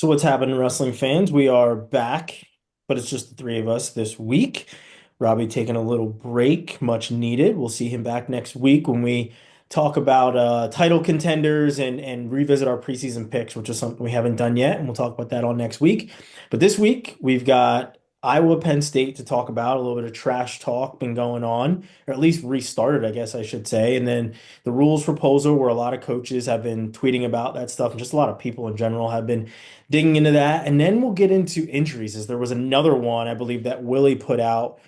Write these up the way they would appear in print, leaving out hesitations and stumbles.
So what's happening, wrestling fans? We are back, but it's just the three of us this week. Robbie taking a little break, much needed. We'll see him back next week when we talk about title contenders and revisit our preseason picks, which is something we haven't done yet, and we'll talk about that all next week. But this week we've got Iowa-Penn State to talk about. A little bit of trash talk been going on, or at least restarted, I guess I should say. And then the rules proposal, where a lot of coaches have been tweeting about that stuff, and just a lot of people in general have been digging into that. And then we'll get into injuries, as there was another one, I believe, that Willie put out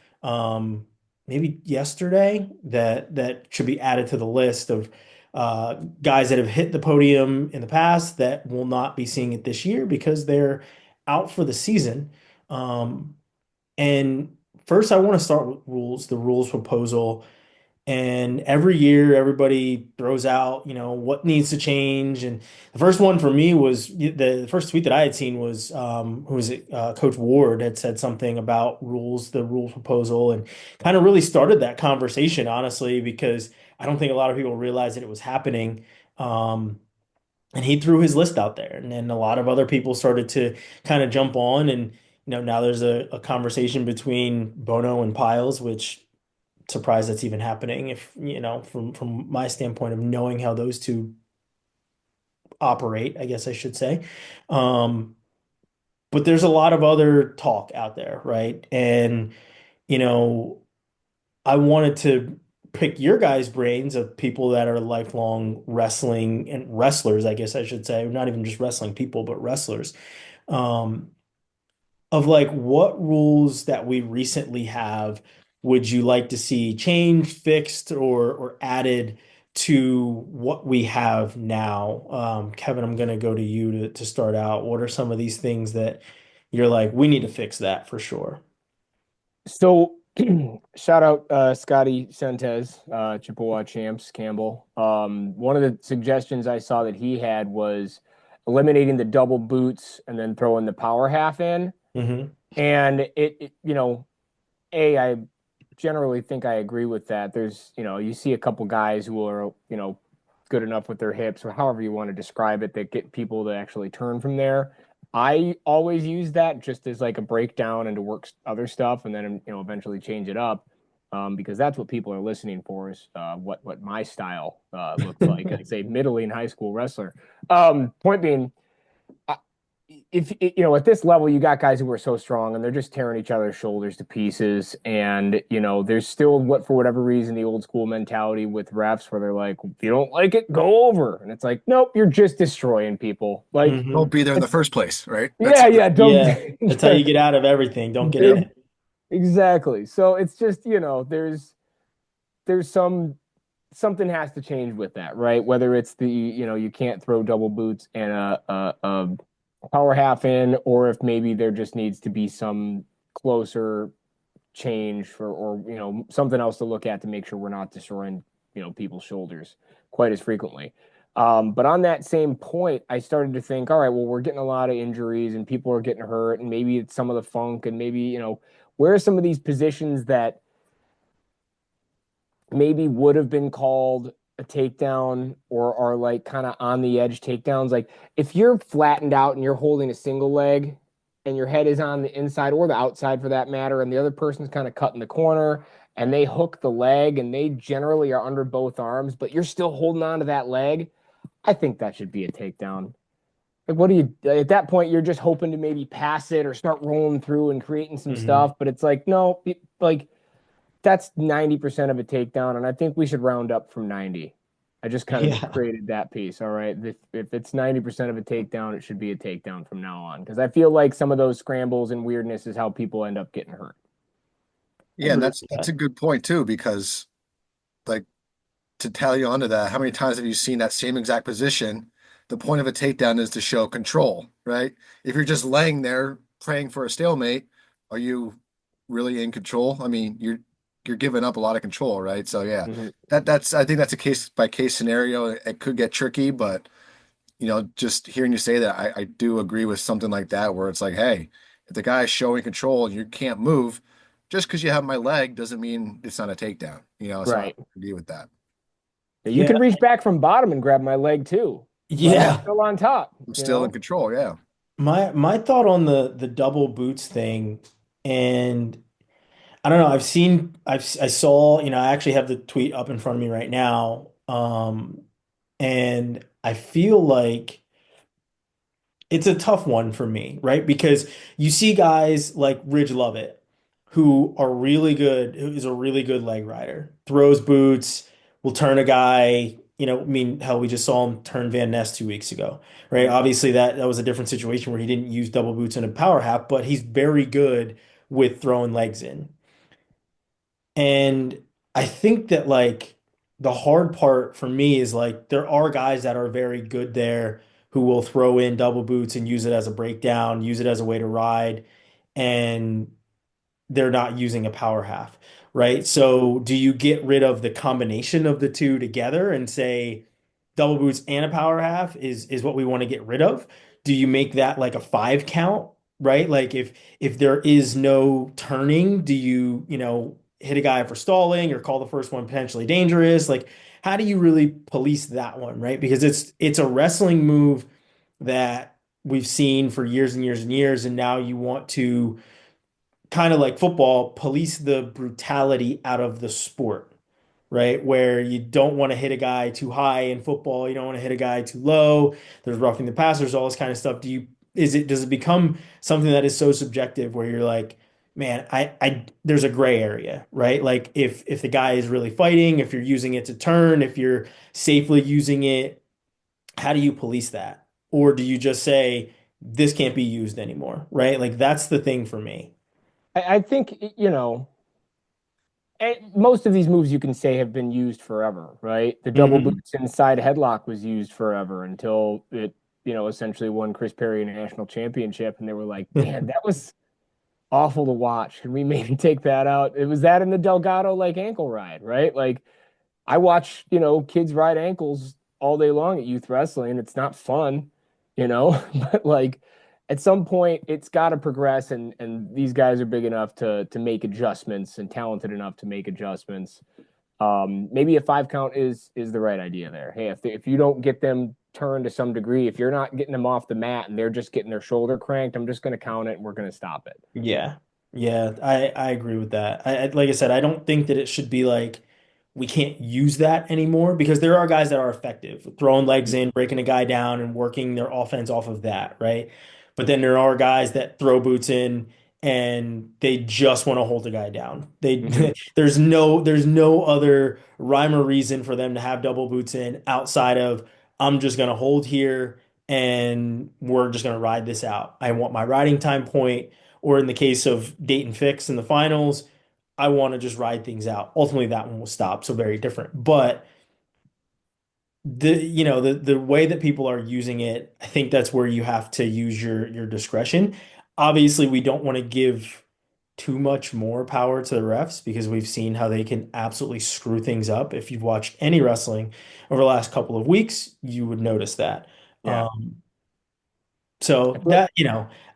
maybe yesterday that should be added to the list of guys that have hit the podium in the past that will not be seeing it this year because they're out for the season. Um, and first, I want to start with the rules proposal. And every year, everybody throws out, what needs to change. And the first one for me was the first tweet that I had seen was, who was it? Coach Ward had said something about the rules proposal, and kind of really started that conversation, honestly, because I don't think a lot of people realized that it was happening. Um, and he threw his list out there, and then a lot of other people started to kind of jump on. And, now there's a conversation between Bono and Piles, which surprised that's even happening if from my standpoint of knowing how those two operate, I guess I should say. um but there's a lot of other talk out there, right? And you know I wanted to pick your guys' brains of people that are lifelong wrestling and wrestlers, I guess I should say, not even just wrestling people but wrestlers, um of like what rules that we recently have would you like to see changed, fixed, or added to what we have now? Kevin, I'm going to go to you to start out. What are some of these things that you're like, we need to fix that for sure? So shout out Scotty Sentes, Chippewa champs, Campbell. One of the suggestions I saw that he had was eliminating the double boots and then throwing the power half in. Hmm. And I generally think I agree with that. You see a couple guys who are, good enough with their hips or however you want to describe it that get people to actually turn from there. I always use that just as like a breakdown and to work other stuff and then, eventually change it up. Because that's what people are listening for is what my style looks like as a middling high school wrestler. Point being, if at this level you got guys who are so strong and they're just tearing each other's shoulders to pieces, and there's still for whatever reason the old school mentality with refs where they're like, if you don't like it, go over, and it's like, nope, you're just destroying people, like, Hmm. Don't be there in the first place, right? That's yeah, don't. Yeah, that's how you get out of everything. Don't get in it. Exactly. So it's just, there's something has to change with that, right? Whether it's you can't throw double boots and a power half in, or if maybe there just needs to be some closer change or something else to look at to make sure we're not destroying people's shoulders quite as frequently. But on that same point, I started to think, all right, well, we're getting a lot of injuries and people are getting hurt, and maybe it's some of the funk, and maybe where are some of these positions that maybe would have been called a takedown or are like kind of on the edge takedowns. Like if you're flattened out and you're holding a single leg and your head is on the inside or the outside for that matter, and the other person's kind of cutting the corner and they hook the leg and they generally are under both arms, but you're still holding on to that leg, I think that should be a takedown. Like, what do you, at that point, you're just hoping to maybe pass it or start rolling through and creating some Hmm. stuff, but it's like, no, like, that's 90% of a takedown, and I think we should round up from 90. I just kind of Yeah. created that piece. All right. If it's 90% of a takedown, it should be a takedown from now on. Because I feel like some of those scrambles and weirdness is how people end up getting hurt. I yeah, and agree that's with that's that. a good point too, because like to tally onto that, how many times have you seen that same exact position? The point of a takedown is to show control, right? If you're just laying there praying for a stalemate, are you really in control? I mean, you're giving up a lot of control, right? So yeah, Mm-hmm. that's I think that's a case by case scenario. It could get tricky, but just hearing you say that, I do agree with something like that where it's like, hey, if the guy's showing control and you can't move, just because you have my leg doesn't mean it's not a takedown, so I Right. agree with that. You Yeah. can reach back from bottom and grab my leg too, but I'm Yeah. still on top. I'm still in control, yeah. My thought on the double boots thing, and I don't know. I saw, I actually have the tweet up in front of me right now. And I feel like it's a tough one for me, right? Because you see guys like Ridge Lovett, who are really good, who is a really good leg rider, throws boots, will turn a guy, I mean, hell, we just saw him turn Van Ness 2 weeks ago, right? Obviously, that was a different situation where he didn't use double boots in a power half, but he's very good with throwing legs in. And I think that like the hard part for me is like there are guys that are very good there who will throw in double boots and use it as a breakdown, use it as a way to ride, and they're not using a power half, right? So do you get rid of the combination of the two together and say double boots and a power half is what we want to get rid of? Do you make that like a 5 count, right? Like if there is no turning, do you, hit a guy for stalling or call the first one potentially dangerous? Like how do you really police that one, right? Because it's a wrestling move that we've seen for years and years and years, and now you want to kind of like football, police the brutality out of the sport, right? Where you don't want to hit a guy too high in football, you don't want to hit a guy too low. There's roughing the passers, all this kind of stuff. Does it become something that is so subjective where you're like, man, there's a gray area, right? Like if the guy is really fighting, if you're using it to turn, if you're safely using it, how do you police that? Or do you just say this can't be used anymore, right? Like that's the thing for me. I think, most of these moves you can say have been used forever, right? The double Hmm. boots inside headlock was used forever until it, essentially won Chris Perry a national championship. And they were like, man, that was awful to watch. Can we maybe take that out? It was that in the Delgado like ankle ride, right? Like I watch, kids ride ankles all day long at youth wrestling. It's not fun, but like at some point it's got to progress, and these guys are big enough to make adjustments and talented enough to make adjustments. Maybe a 5 count is the right idea there. Hey, if you don't get them turned to some degree, if you're not getting them off the mat and they're just getting their shoulder cranked, I'm just going to count it and we're going to stop it. Yeah. Yeah, I agree with that. Like I said, I don't think that it should be like we can't use that anymore because there are guys that are effective, throwing legs in, breaking a guy down, and working their offense off of that, right? But then there are guys that throw boots in and they just want to hold a guy down. Mm-hmm. There's no other rhyme or reason for them to have double boots in outside of I'm just gonna hold here and we're just gonna ride this out. I want my riding time point, or in the case of Dayton Fix in the finals, I want to just ride things out. Ultimately, that one will stop, so very different. But the way that people are using it, I think that's where you have to use your discretion. Obviously, we don't want to give too much more power to the refs because we've seen how they can absolutely screw things up. If you've watched any wrestling over the last couple of weeks, you would notice that. Yeah. I So feel that,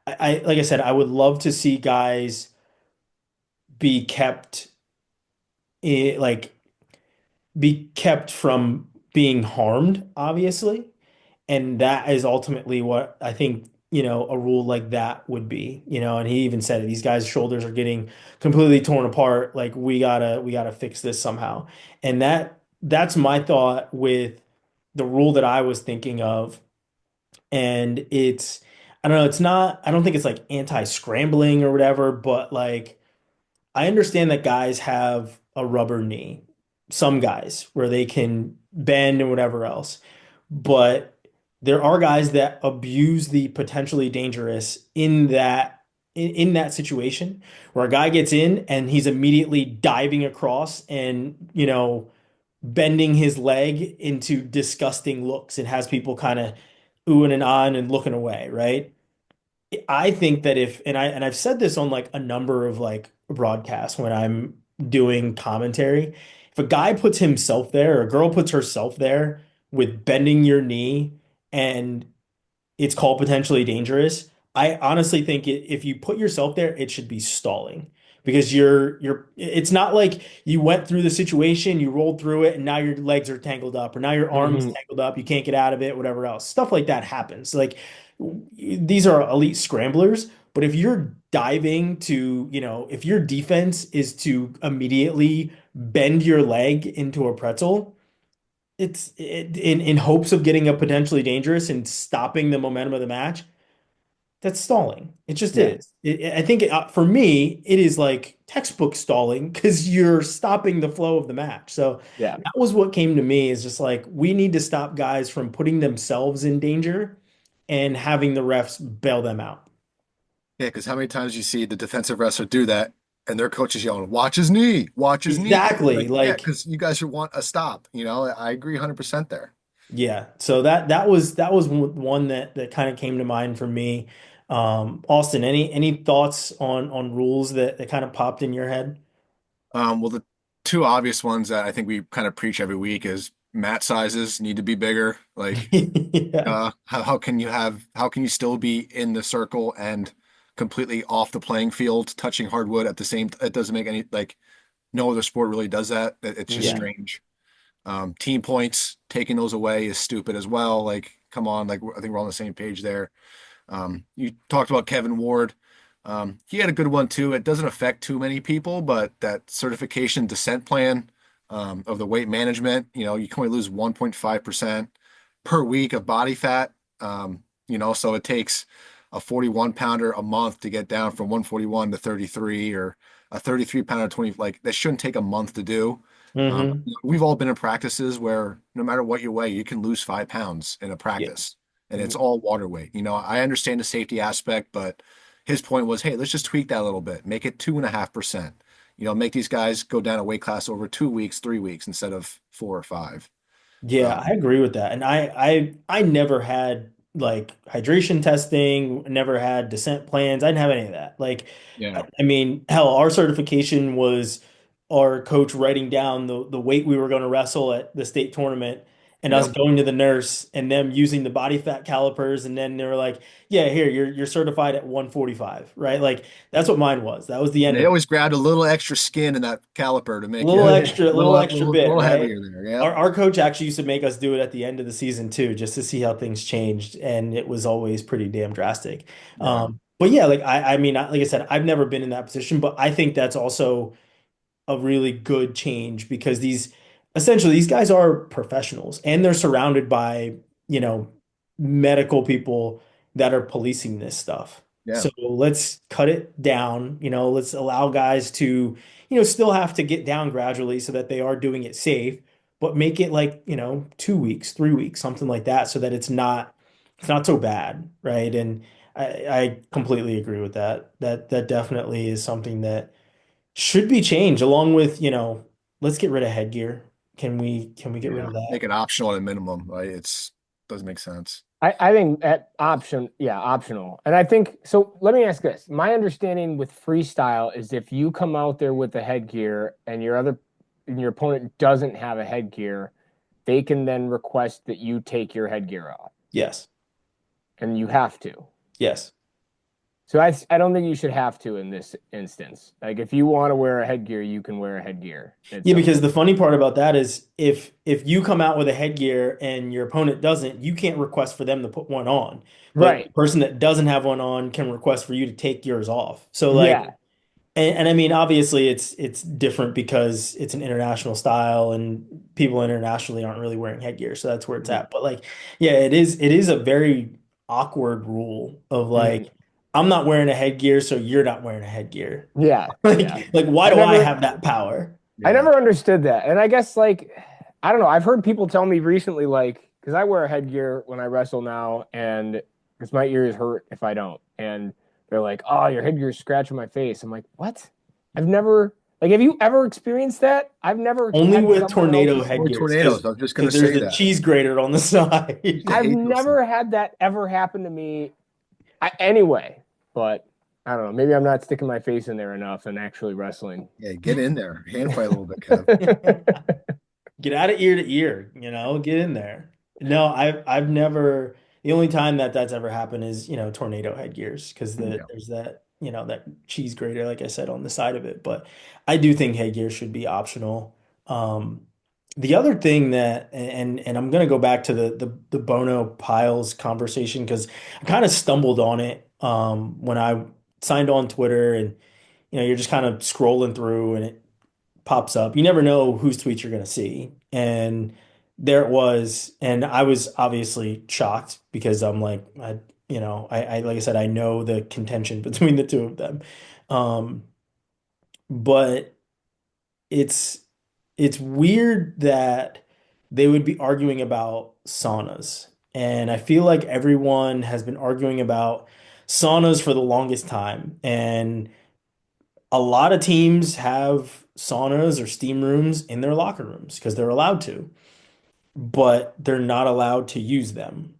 like I said, I would love to see guys be kept like be kept from being harmed, obviously. And that is ultimately what I think, a rule like that would be, and he even said it, these guys' shoulders are getting completely torn apart. Like we gotta fix this somehow. And that's my thought with the rule that I was thinking of. And I don't know, I don't think it's like anti-scrambling or whatever, but like I understand that guys have a rubber knee, some guys where they can bend and whatever else. But there are guys that abuse the potentially dangerous in that situation where a guy gets in and he's immediately diving across and, bending his leg into disgusting looks and has people kind of oohing and ahhing and looking away, right? I think that I've said this on like a number of like broadcasts when I'm doing commentary, if a guy puts himself there or a girl puts herself there with bending your knee and it's called potentially dangerous, I honestly think if you put yourself there, it should be stalling because it's not like you went through the situation, you rolled through it, and now your legs are tangled up or now your arm is hmm tangled up, you can't get out of it, whatever else. Stuff like that happens. Like these are elite scramblers, but if you're diving to, if your defense is to immediately bend your leg into a pretzel, in hopes of getting a potentially dangerous and stopping the momentum of the match. That's stalling. It just Yeah. is. I think for me, it is like textbook stalling because you're stopping the flow of the match. So Yeah. that was what came to me is just like we need to stop guys from putting themselves in danger and having the refs bail them out. Yeah, because how many times you see the defensive wrestler do that and their coach is yelling, watch his knee. Exactly. Like, yeah, Like, because you guys should want a stop. I agree 100% there. yeah. So that was one that kind of came to mind for me. Austin, any thoughts on rules that kind of popped in your head? Well, the two obvious ones that I think we kind of preach every week is mat sizes need to be bigger. Like, Yeah. how can you still be in the circle and completely off the playing field, touching hardwood at the same, it doesn't make any, like, no other sport really does that. It's just Hmm. Yeah. strange. Team points, taking those away is stupid as well. Like, come on, like I think we're on the same page there. You talked about Kevin Ward. He had a good one too. It doesn't affect too many people, but that certification descent plan of the weight management, you can only lose 1.5% per week of body fat. So it takes a 41 pounder a month to get down from 141 to 33 or a 33 pounder 20. Like that shouldn't take a month to do. Hmm. We've all been in practices where no matter what you weigh, you can lose 5 pounds in a Yeah. practice and it's all water weight. I understand the safety aspect, but his point was, hey, let's just tweak that a little bit, make it 2.5%. Make these guys go down a weight class over 2 weeks, 3 weeks instead of 4 or 5. Yeah, I Um, agree with that. And I never had like hydration testing, never had descent plans. I didn't have any of that. Like I, yeah, I mean, hell, our certification was our coach writing down the weight we were going to wrestle at the state tournament and us yep. going to the nurse and them using the body fat calipers and then they were like, "Yeah, here, you're certified at 145." Right? Like that's what mine was. That was the And end they of it. always grabbed a little extra skin in that caliper to A make little you Yeah. extra, a little, little extra little, bit, little right? heavier there. Our Yep. our coach actually used to make us do it at the end of the season too, just to see how things changed, and it was always pretty damn drastic. Yeah. But yeah, like I mean, like I said, I've never been in that position, but I think that's also a really good change because these guys are professionals and they're surrounded by, you know, medical people that are policing this stuff. Yeah. So let's cut it down, let's allow guys to, still have to get down gradually so that they are doing it safe, but make it like, 2 weeks, 3 weeks, something like that, so that it's not so bad, right? And I completely agree with that. That definitely is something that should be changed along with, let's get rid of headgear. Can we get rid Yeah. of Make that? it optional at a minimum, right? Doesn't make sense. I think that option, yeah, optional. And I think so. Let me ask this. My understanding with freestyle is if you come out there with the headgear and your opponent doesn't have a headgear, they can then request that you take your headgear off, Yes. and you have to. Yes. So I don't think you should have to in this instance. Like if you want to wear a headgear, you can wear a headgear. It's Yeah, up to because you. the funny part about that is if you come out with a headgear and your opponent doesn't, you can't request for them to put one on. But the Right. person that doesn't have one on can request for you to take yours off. So like Yeah. and I mean, obviously, it's different because it's an international style, and people internationally aren't really wearing headgear, so that's where it's Mhm. at. But like, yeah, it is a very awkward rule of Mhm. like, I'm not wearing a headgear, so you're not wearing a headgear. Yeah. Yeah. Like, why I do I never have that power? I Yeah. never understood that. And I guess like I don't know. I've heard people tell me recently like because I wear a headgear when I wrestle now, and because my ears hurt if I don't, and they're like, "Oh, your headgear's scratching my face." I'm like, "What?" I've never like. Have you ever experienced that? I've never Only had with someone tornado else. Only headgears, tornadoes. I was just gonna because there's say the that. cheese grater on the I used to side. I've hate those things. never had that ever happen to me. Anyway, but I don't know. Maybe I'm not sticking my face in there enough and actually wrestling. Yeah, get in there. Hand fight a little bit, Kev. Get out of ear to ear, get in there. No, I've never, the only time that that's ever happened is, tornado headgears because Yeah. there's that, that cheese grater, like I said, on the side of it. But I do think headgear should be optional. Um, The other thing that, and I'm gonna go back to the Bono Piles conversation because I kind of stumbled on it when I signed on Twitter, and you're just kind of scrolling through and it pops up. You never know whose tweets you're gonna see, and there it was, and I was obviously shocked because I'm like I like I said, I know the contention between the two of them, um, but it's it's weird that they would be arguing about saunas. And I feel like everyone has been arguing about saunas for the longest time. And a lot of teams have saunas or steam rooms in their locker rooms because they're allowed to, but they're not allowed to use them.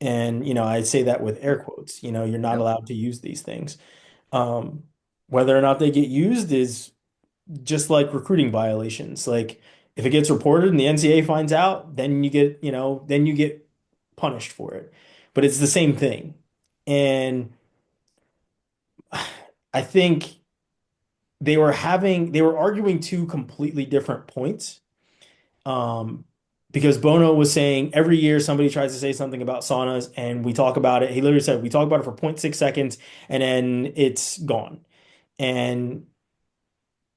And, I say that with air quotes, you're not Yep. allowed to use these things. Um, Whether or not they get used is just like recruiting violations. Like if it gets reported and the NCAA finds out, then you get punished for it. But it's the same thing. And I think they were arguing two completely different points. Um, because Bono was saying every year somebody tries to say something about saunas and we talk about it. He literally said we talk about it for 0.6 seconds and then it's gone. And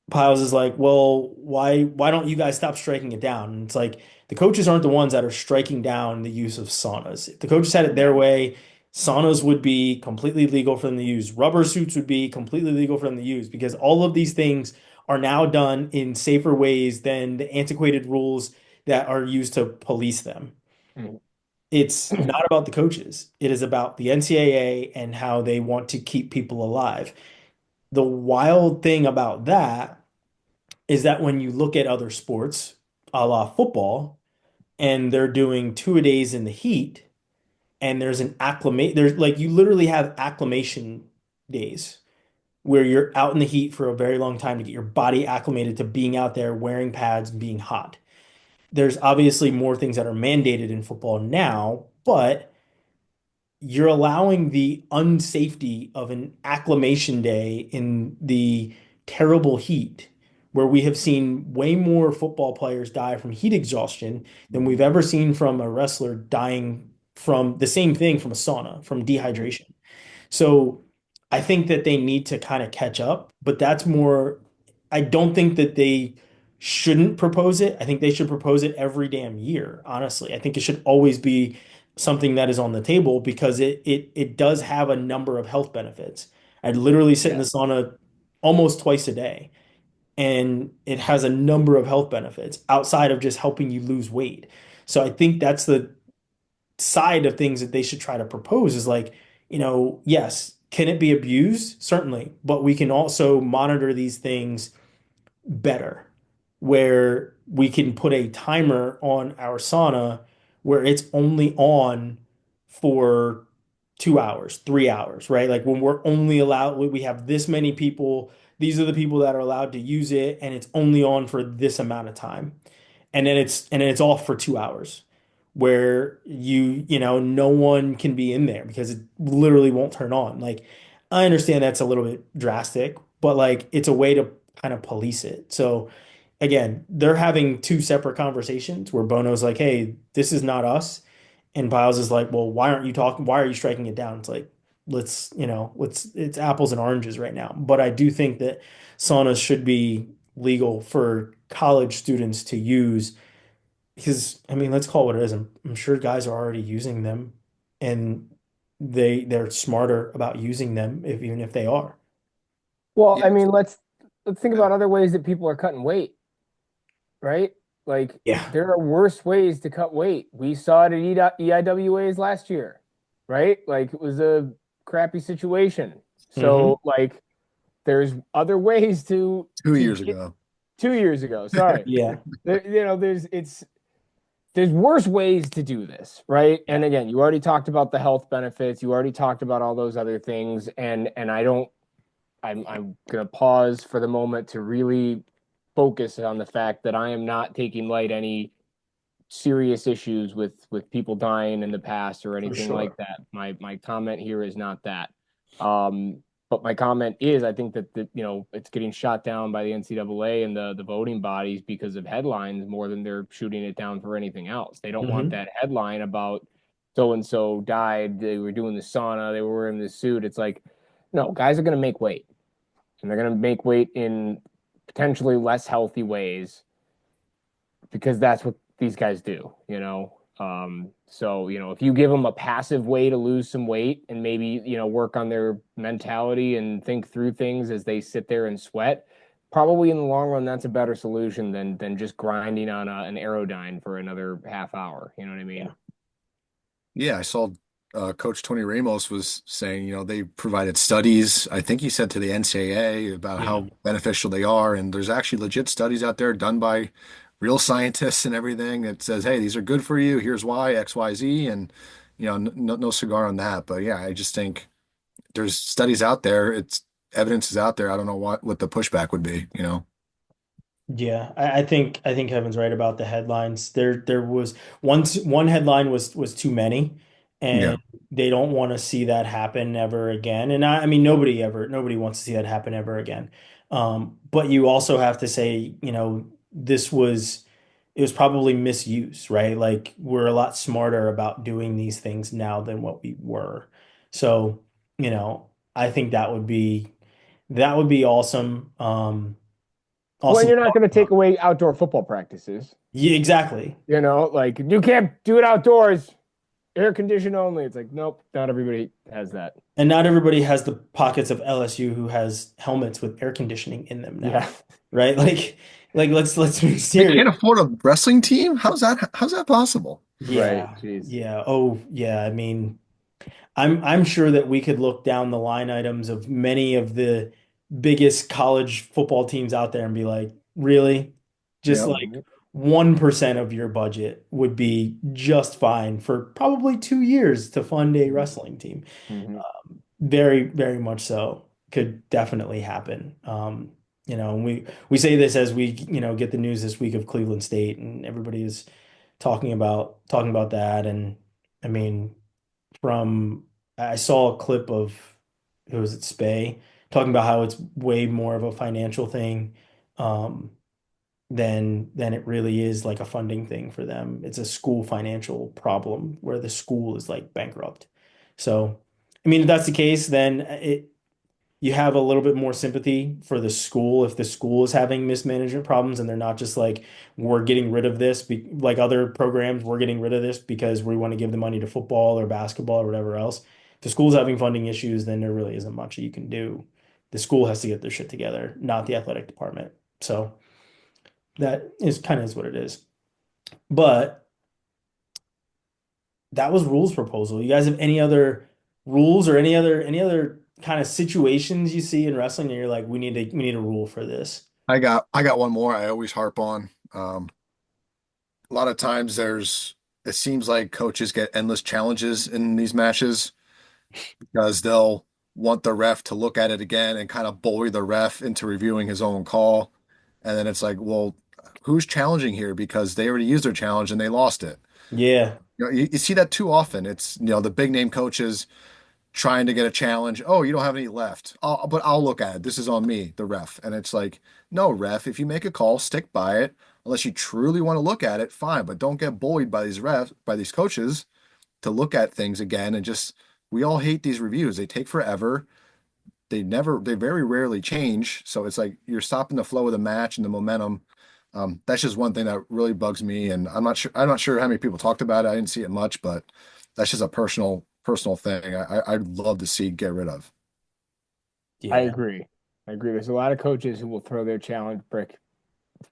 Piles is like, well, why don't you guys stop striking it down? And it's like the coaches aren't the ones that are striking down the use of saunas. If the coaches had it their way, saunas would be completely legal for them to use. Rubber suits would be completely legal for them to use because all of these things are now done in safer ways than the antiquated rules that are used to police them. Mm. It's not about the coaches. It is about the NCAA and how they want to keep people alive. The wild thing about that is that when you look at other sports, a la football, and they're doing two-a-days in the heat, and there's like you literally have acclimation days where you're out in the heat for a very long time to get your body acclimated to being out there wearing pads and being hot. There's obviously more things that are mandated in football now, but you're allowing the unsafety of an acclimation day in the terrible heat, where we have seen way more football players die from heat exhaustion than we've ever seen from a wrestler dying from the same thing from a sauna, from dehydration. So I think that they need to kind of catch up, but that's more, I don't think that they shouldn't propose it. I think they should propose it every damn year, honestly. I think it should always be something that is on the table because it does have a number of health benefits. I literally sit in the Yeah. sauna almost twice a day, and it has a number of health benefits outside of just helping you lose weight. So I think that's the side of things that they should try to propose is like, yes, can it be abused? Certainly, but we can also monitor these things better, where we can put a timer on our sauna where it's only on for 2 hours, 3 hours, right? Like when we're only allowed, we have this many people, these are the people that are allowed to use it, and it's only on for this amount of time. And then it's off for 2 hours where no one can be in there because it literally won't turn on. Like I understand that's a little bit drastic, but like it's a way to kind of police it. So again, they're having two separate conversations where Bono's like, "Hey, this is not us," and Biles is like, "Well, why aren't you talking? Why are you striking it down?" It's like, it's apples and oranges right now. But I do think that saunas should be legal for college students to use because I mean, let's call it what it is. I'm sure guys are already using them, and they're smarter about using them if even if they are. Well, I Yeah. mean, let's think about other ways that people are cutting weight, right? Like Yeah. there are worse ways to cut weight. We saw it at EIWAs last year, right? Like it was a crappy situation. Hmm. So like there's other ways Two to years get ago. 2 years ago. Sorry. Yeah, There's worse ways to do this, right? And again, you already talked about the health benefits. You already talked about all those other things, and I'm gonna pause for the moment to really focus on the fact that I am not taking light any serious issues with people dying in the past or for anything like sure. that. My comment here is not that. Um, But my comment is, I think that it's getting shot down by the NCAA and the voting bodies because of headlines more than they're shooting it down for anything else. They don't want Hmm. that headline about so and so died. They were doing the sauna. They were wearing the suit. It's like, no, guys are going to make weight, and they're going to make weight in potentially less healthy ways because that's what these guys do, you know. So if you give them a passive way to lose some weight and maybe work on their mentality and think through things as they sit there and sweat, probably in the long run that's a better solution than just grinding on an Aerodyne for another half hour. You know what I mean? Yeah. Yeah, I saw Coach Tony Ramos was saying, they provided studies, I think he said to the NCAA about Yeah. how beneficial they are. And there's actually legit studies out there done by real scientists and everything that says, hey, these are good for you. Here's why, X, Y, Z. And, no cigar on that. But yeah, I just think there's studies out there. It's evidence is out there. I don't know what the pushback would be. Yeah, I think Kevin's right about the headlines. There was one headline was too many, Yeah. and they don't want to see that happen ever again. And I mean nobody wants to see that happen ever again. But you also have to say, this was it was probably misuse, right? Like we're a lot smarter about doing these things now than what we were. So, I think that would be awesome. When Awesome. you're not going to take away outdoor football practices, Yeah, exactly. like you can't do it outdoors, air conditioned only. It's like, nope, not everybody has that. And not everybody has the pockets of LSU who has helmets with air conditioning in them now, Yeah. right? Like let's be They serious. can't afford a wrestling team? How's that possible? Right. Yeah. Jeez. Yeah. Oh, yeah. I mean, I'm sure that we could look down the line items of many of the biggest college football teams out there and be like, really? Just Yeah. like 1% of your budget would be just fine for probably 2 years to fund a wrestling team. Mm-hmm. Very, very much so. Could definitely happen. And we say this as we, get the news this week of Cleveland State, and everybody is talking about that. And I mean, from I saw a clip of who was it, Spay, talking about how it's way more of a financial thing, than it really is like a funding thing for them. It's a school financial problem where the school is like bankrupt. So, I mean, if that's the case, then you have a little bit more sympathy for the school if the school is having mismanagement problems and they're not just like, we're getting rid of this, like other programs, we're getting rid of this because we want to give the money to football or basketball or whatever else. If the school's having funding issues, then there really isn't much you can do. The school has to get their shit together, not the athletic department. So that is kind of is what it is. But that was rules proposal. You guys have any other rules or any other kind of situations you see in wrestling and you're like, we need a rule for this? I got one more I always harp on. A lot of times it seems like coaches get endless challenges in these matches because they'll want the ref to look at it again and kind of bully the ref into reviewing his own call. And then it's like, well, who's challenging here? Because they already used their challenge and they lost it. Yeah. You see that too often. It's, the big name coaches trying to get a challenge. Oh, you don't have any left. But I'll look at it. This is on me, the ref. And it's like, no, ref, if you make a call, stick by it. Unless you truly want to look at it, fine. But don't get bullied by these refs, by these coaches to look at things again. And just, we all hate these reviews. They take forever. They very rarely change. So it's like you're stopping the flow of the match and the momentum. That's just one thing that really bugs me. And I'm not sure how many people talked about it. I didn't see it much, but that's just a personal thing. I'd love to see get rid of. I Yeah. agree. I agree. There's a lot of coaches who will throw their challenge brick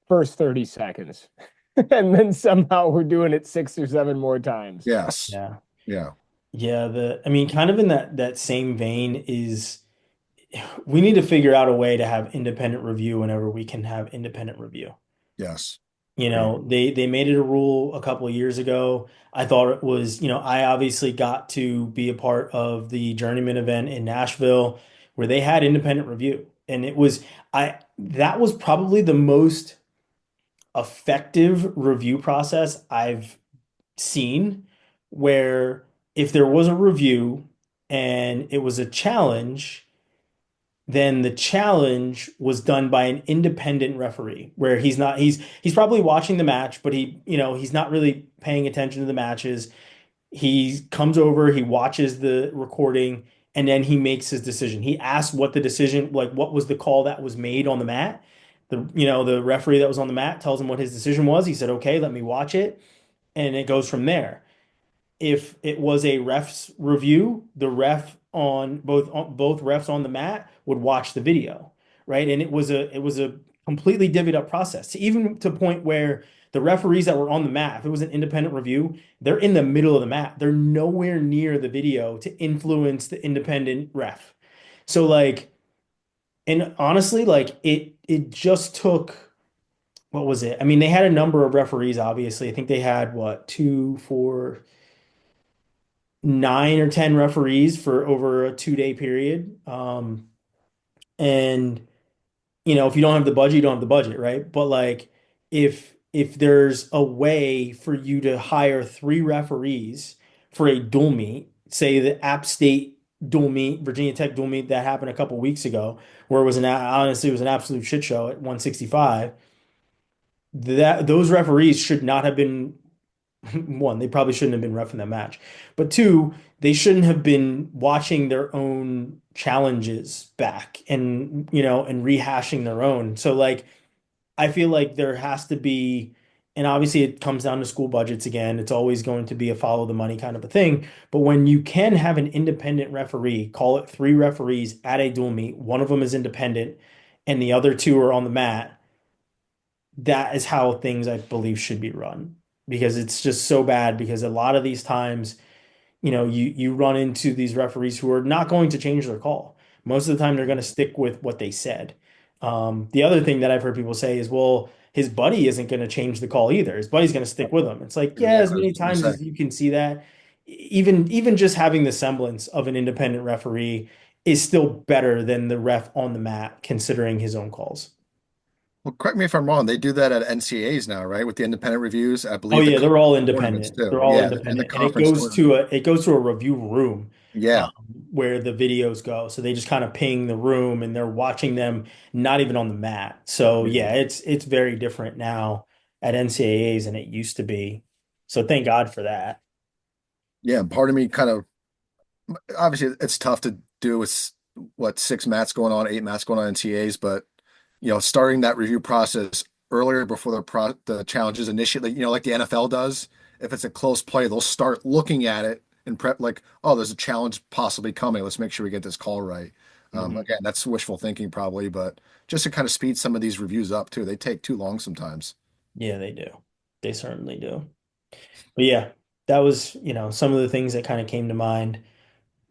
first 30 seconds. And then somehow we're doing it 6 or 7 more times. Yes. Yeah. Yeah. Yeah, I mean, kind of in that same vein is we need to figure out a way to have independent review whenever we can have independent review. Yes. You Agreed. know, they made it a rule a couple of years ago. I thought it was, I obviously got to be a part of the Journeyman event in Nashville where they had independent review. And that was probably the most effective review process I've seen, where if there was a review and it was a challenge, then the challenge was done by an independent referee where he's probably watching the match, but he's not really paying attention to the matches. He comes over, he watches the recording, and then he makes his decision. He asks what the decision, like what was the call that was made on the mat. The referee that was on the mat tells him what his decision was. He said, "Okay, let me watch it." And it goes from there. If it was a ref's review, the ref on both refs on the mat would watch the video, right? And it was a completely divvied up process, even to the point where the referees that were on the mat, if it was an independent review, they're in the middle of the mat. They're nowhere near the video to influence the independent ref. So like, and honestly, like it just took, what was it? I mean, they had a number of referees, obviously. I think they had what, two, four, 9 or 10 referees for over a 2 day period. And if you don't have the budget, you don't have the budget, right? But like if there's a way for you to hire 3 referees for a dual meet, say the App State dual meet, Virginia Tech dual meet that happened a couple weeks ago, where honestly it was an absolute shit show at 165. That those referees should not have been one, they probably shouldn't have been reffing that match. But two, they shouldn't have been watching their own challenges back and rehashing their own. So like I feel like there has to be, and obviously it comes down to school budgets again. It's always going to be a follow the money kind of a thing. But when you can have an independent referee, call it 3 referees at a dual meet, one of them is independent and the other two are on the mat, that is how things I believe should be run because it's just so bad because a lot of these times, you run into these referees who are not going to change their call. Most of the time they're going to stick with what they said. The other thing that I've heard people say is, well, his buddy isn't going to change the call either. His buddy's going to stick with him. It's like, yeah, as Exactly what I many was going to times say. as you can see that, even just having the semblance of an independent referee is still better than the ref on the mat considering his own calls. Well, correct me if I'm wrong. They do that at NCAAs now, right? With the independent reviews. I Oh believe the yeah, they're all conference tournaments independent. too. They're all Yeah, and the independent, and it conference goes tournament. to a review room, um, Yeah. where the videos go. So they just kind of ping the room, and they're watching them, not even on the mat. So Yeah. yeah, it's very different now at NCAAs than it used to be. So thank God for that. Yeah. And part of me kind of obviously it's tough to do with what 6 mats going on, 8 mats going on in TAs, but starting that review process earlier before the challenges initially, like the NFL does. If it's a close play, they'll start looking at it and prep like, oh, there's a challenge possibly coming. Let's make sure we get this call right. Mhm. Again, that's wishful thinking probably, but just to kind of speed some of these reviews up too. They take too long sometimes. Yeah, they do. They certainly do. But yeah, that was, some of the things that kind of came to mind.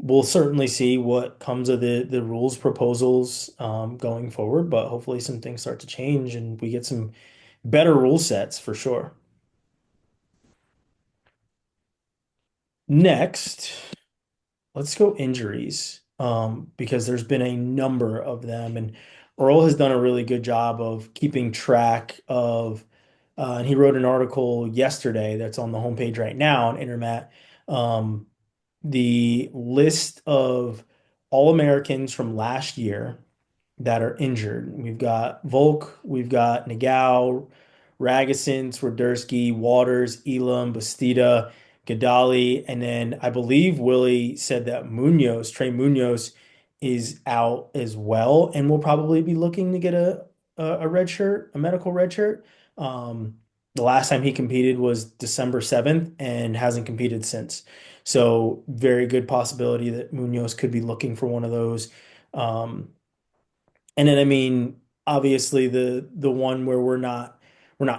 We'll certainly see what comes of the rules proposals going forward, but hopefully some things start to change and we get some better rule sets for sure. Next, let's go injuries because there's been a number of them, and Earl has done a really good job of keeping track of. And he wrote an article yesterday that's on the homepage right now on Intermat. Um, the list of All Americans from last year that are injured. We've got Volk, we've got Nagao, Ragusin, Swiderski, Waters, Elam, Bastida, Gadali, and then I believe Willie said that Trey Munoz is out as well, and we'll probably be looking to get a red shirt, a medical red shirt. The last time he competed was December 7th and hasn't competed since. So very good possibility that Munoz could be looking for one of those. Um, and then I mean, obviously the one where we're not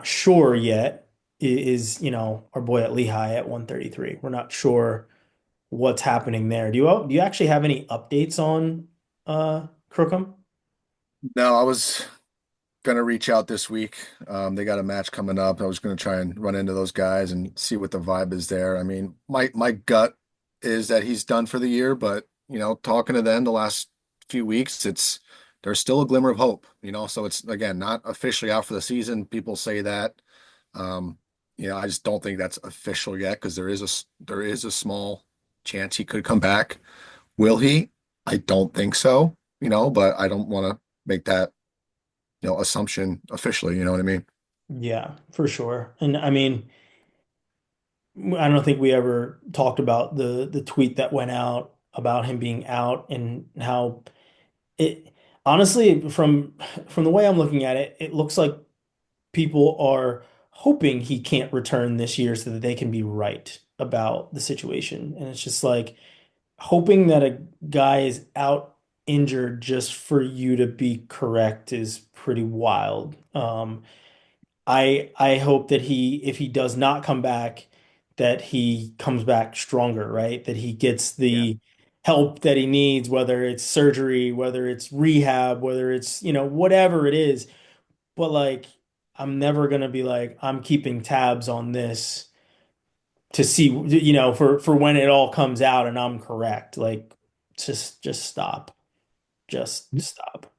sure yet is, our boy at Lehigh at 133. We're not sure what's happening there. Do you actually have any updates on Crookham? No, I was gonna reach out this week. They got a match coming up. I was gonna try and run into those guys and see what the vibe is there. I mean, my gut is that he's done for the year, but talking to them the last few weeks, there's still a glimmer of hope. So it's again not officially out for the season. People say that. Um, I just don't think that's official yet because there is a small chance he could come back. Will he? I don't think so. but I don't want to make that, assumption officially, you know what I mean? Yeah, for sure. And I mean, I don't think we ever talked about the tweet that went out about him being out and how it honestly from the way I'm looking at it, it looks like people are hoping he can't return this year so that they can be right about the situation. And it's just like hoping that a guy is out injured just for you to be correct is pretty wild. I hope that if he does not come back, that he comes back stronger, right? That he gets Yeah. the help that he needs, whether it's surgery, whether it's rehab, whether it's, whatever it is. But like, I'm never gonna be like, I'm keeping tabs on this to see, for when it all comes out and I'm correct. Like, just stop. Just stop.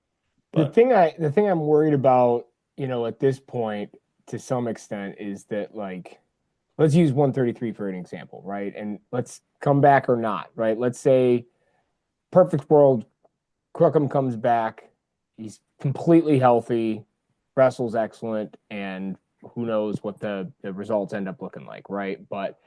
But The thing I'm worried about, at this point to some extent is that like let's use 133 for an example, right? And let's come back or not, right? Let's say perfect world, Crookham comes back, he's completely healthy, wrestles excellent, and who knows what the results end up looking like, right? But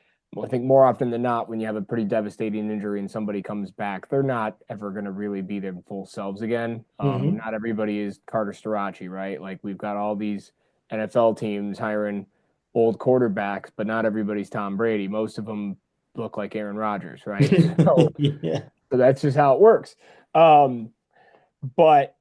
I think more often than not, when you have a pretty devastating injury and somebody comes back, they're not ever going to really be their full selves again. mhm. Not everybody is Carter Starachi, right? Like we've got all these NFL teams hiring old quarterbacks, but not everybody's Tom Brady. Most of them look like Aaron Rodgers, right? So, Yeah. so that's just how it works. Um, but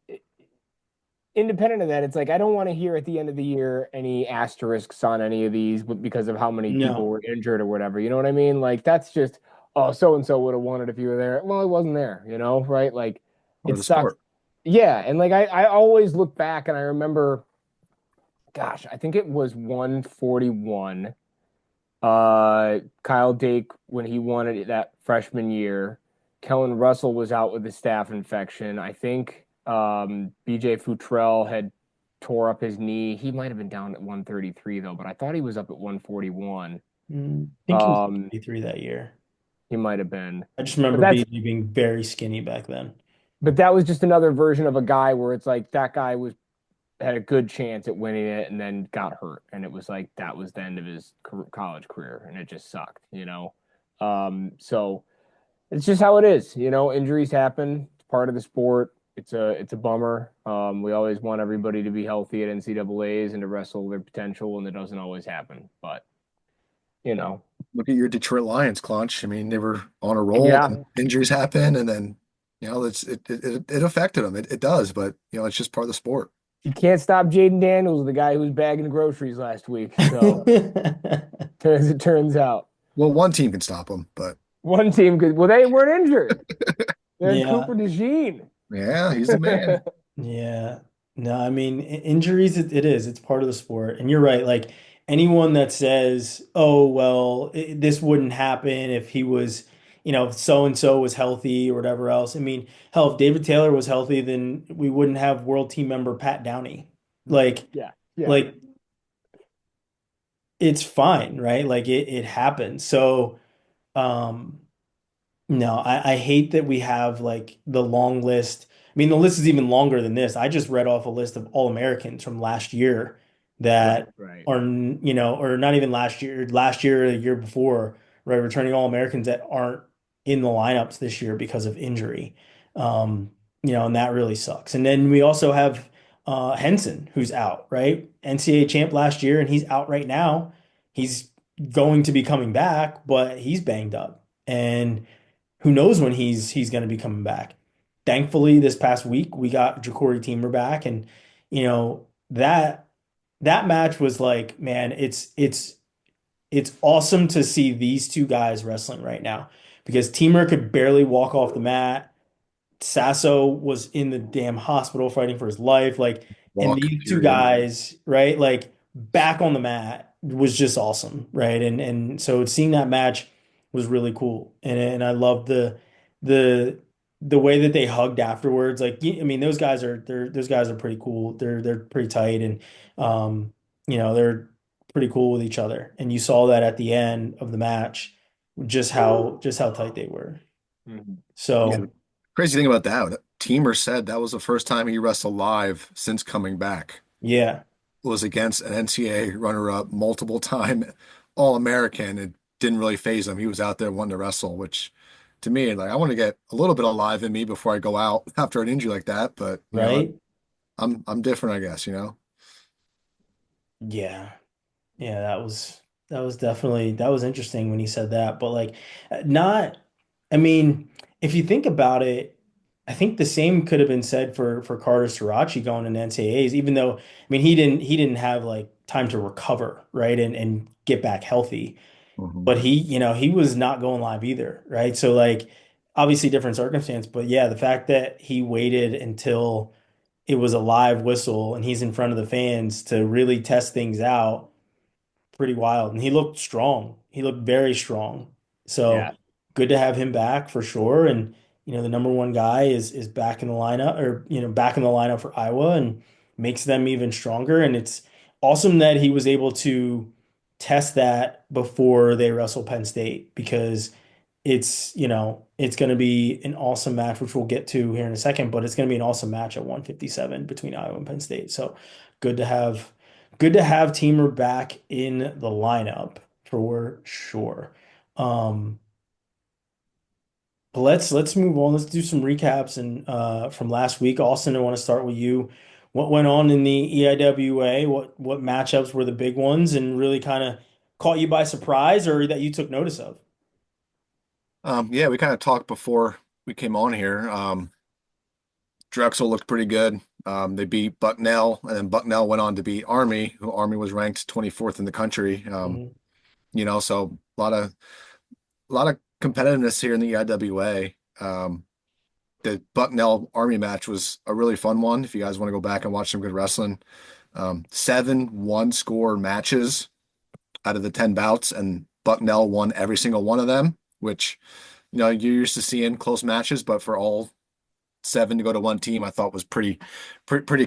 independent of that, it's like I don't want to hear at the end of the year any asterisks on any of these because of how many people No. were injured or whatever. You know what I mean? Like that's just, oh, so and so would have won it if you were there. Well, he wasn't there, right? Like Or it the sucks. sport. Yeah, and like I always look back and I remember, gosh, I think it was 141. Kyle Dake when he won it that freshman year. Kellen Russell was out with a staph infection. I think BJ Futrell had tore up his knee. He might have been down at 133 though, but I thought he was up at 141. I think he was Um, 53 that year. he might have been. I just But remember that's BG being very skinny back then. but that was just another version of a guy where it's like that guy was had a good chance at winning it and then got hurt and it was like that was the end of his college career and it just sucked. So it's just how it is. Injuries happen. It's part of the sport. It's a bummer. We always want everybody to be healthy at NCAA's and to wrestle their potential, and it doesn't always happen. But you know, Look at your Detroit Lions, Clunch. I mean, they were on a roll, yeah, and injuries happen, and then it affected them. It does, but it's just part of the sport. you can't stop Jaden Daniels, the guy who was bagging groceries last week. So as it turns out, Well, one team can stop them, but one team could. Well, they weren't injured. They had Yeah. Cooper DeJean. yeah, he's the man. Yeah. No, I mean, injuries, it is. It's part of the sport. And you're right. Like anyone that says, oh, well, this wouldn't happen if he was, so and so was healthy or whatever else. I mean, hell, if David Taylor was healthy, then we wouldn't have world team member Pat Downey. Like, Yeah, yeah. like it's fine, right? Like it happens. So, um, no, I hate that we have like the long list. I mean, the list is even longer than this. I just read off a list of All-Americans from last year Right, that right. are, or not even last year or the year before, right? Returning All-Americans that aren't in the lineups this year because of injury. Um, and that really sucks. And then we also have Henson, who's out, right? NCAA champ last year, and he's out right now. He's going to be coming back, but he's banged up. And who knows when he's going to be coming back. Thankfully, this past week we got Ja'Cory Teamer back, and that match was like, man, it's awesome to see these two guys wrestling right now because Teamer could barely walk off the mat. Sasso was in the damn hospital fighting for his life. Like, and Walk, these two period. guys, right? Like back on the mat was just awesome, right? And so seeing that match was really cool. And I love the the way that they hugged afterwards. Like, I mean, those guys are pretty cool. They're pretty tight and they're pretty cool with each other. And you saw that at the end of the match, just how tight they were. Mhm. Yeah, So the crazy thing about that, Teamer said that was the first time he wrestled live since coming back. Yeah, Was against an NCAA runner-up, multiple time All-American. It didn't really phase him. He was out there wanting to wrestle, which to me, like I want to get a little bit alive in me before I go out after an injury like that. But right. I'm different, I guess. Yeah. Yeah, that was definitely that was interesting when he said that. But like not I mean, if you think about it, I think the same could have been said for Carter Sirachi going in NCAAs, even though I mean he didn't have like time to recover, right? And get back healthy. Mhm. But he was not going live either, right? So like obviously different circumstance, but yeah, the fact that he waited until it was a live whistle and he's in front of the fans to really test things out pretty wild. And he looked strong. He looked very strong. So Yeah. good to have him back for sure. And the number one guy is back in the lineup or back in the lineup for Iowa and makes them even stronger. And it's awesome that he was able to test that before they wrestle Penn State because it's going to be an awesome match, which we'll get to here in a second, but it's going to be an awesome match at 157 between Iowa and Penn State. So good to have Teamer back in the lineup for sure. Um, but let's move on. Let's do some recaps and from last week. Austin, I want to start with you. What went on in the EIWA? What matchups were the big ones and really kind of caught you by surprise or that you took notice of? Yeah, we kind of talked before we came on here. Drexel looked pretty good. They beat Bucknell, and then Bucknell went on to beat Army, who Army was ranked 24th in the country. Mhm. So a lot of competitiveness here in the EIWA. The Bucknell Army match was a really fun one. If you guys want to go back and watch some good wrestling, 7 one-score matches out of the 10 bouts, and Bucknell won every single one of them, which you're used to seeing close matches, but for all 7 to go to one team, I thought was pretty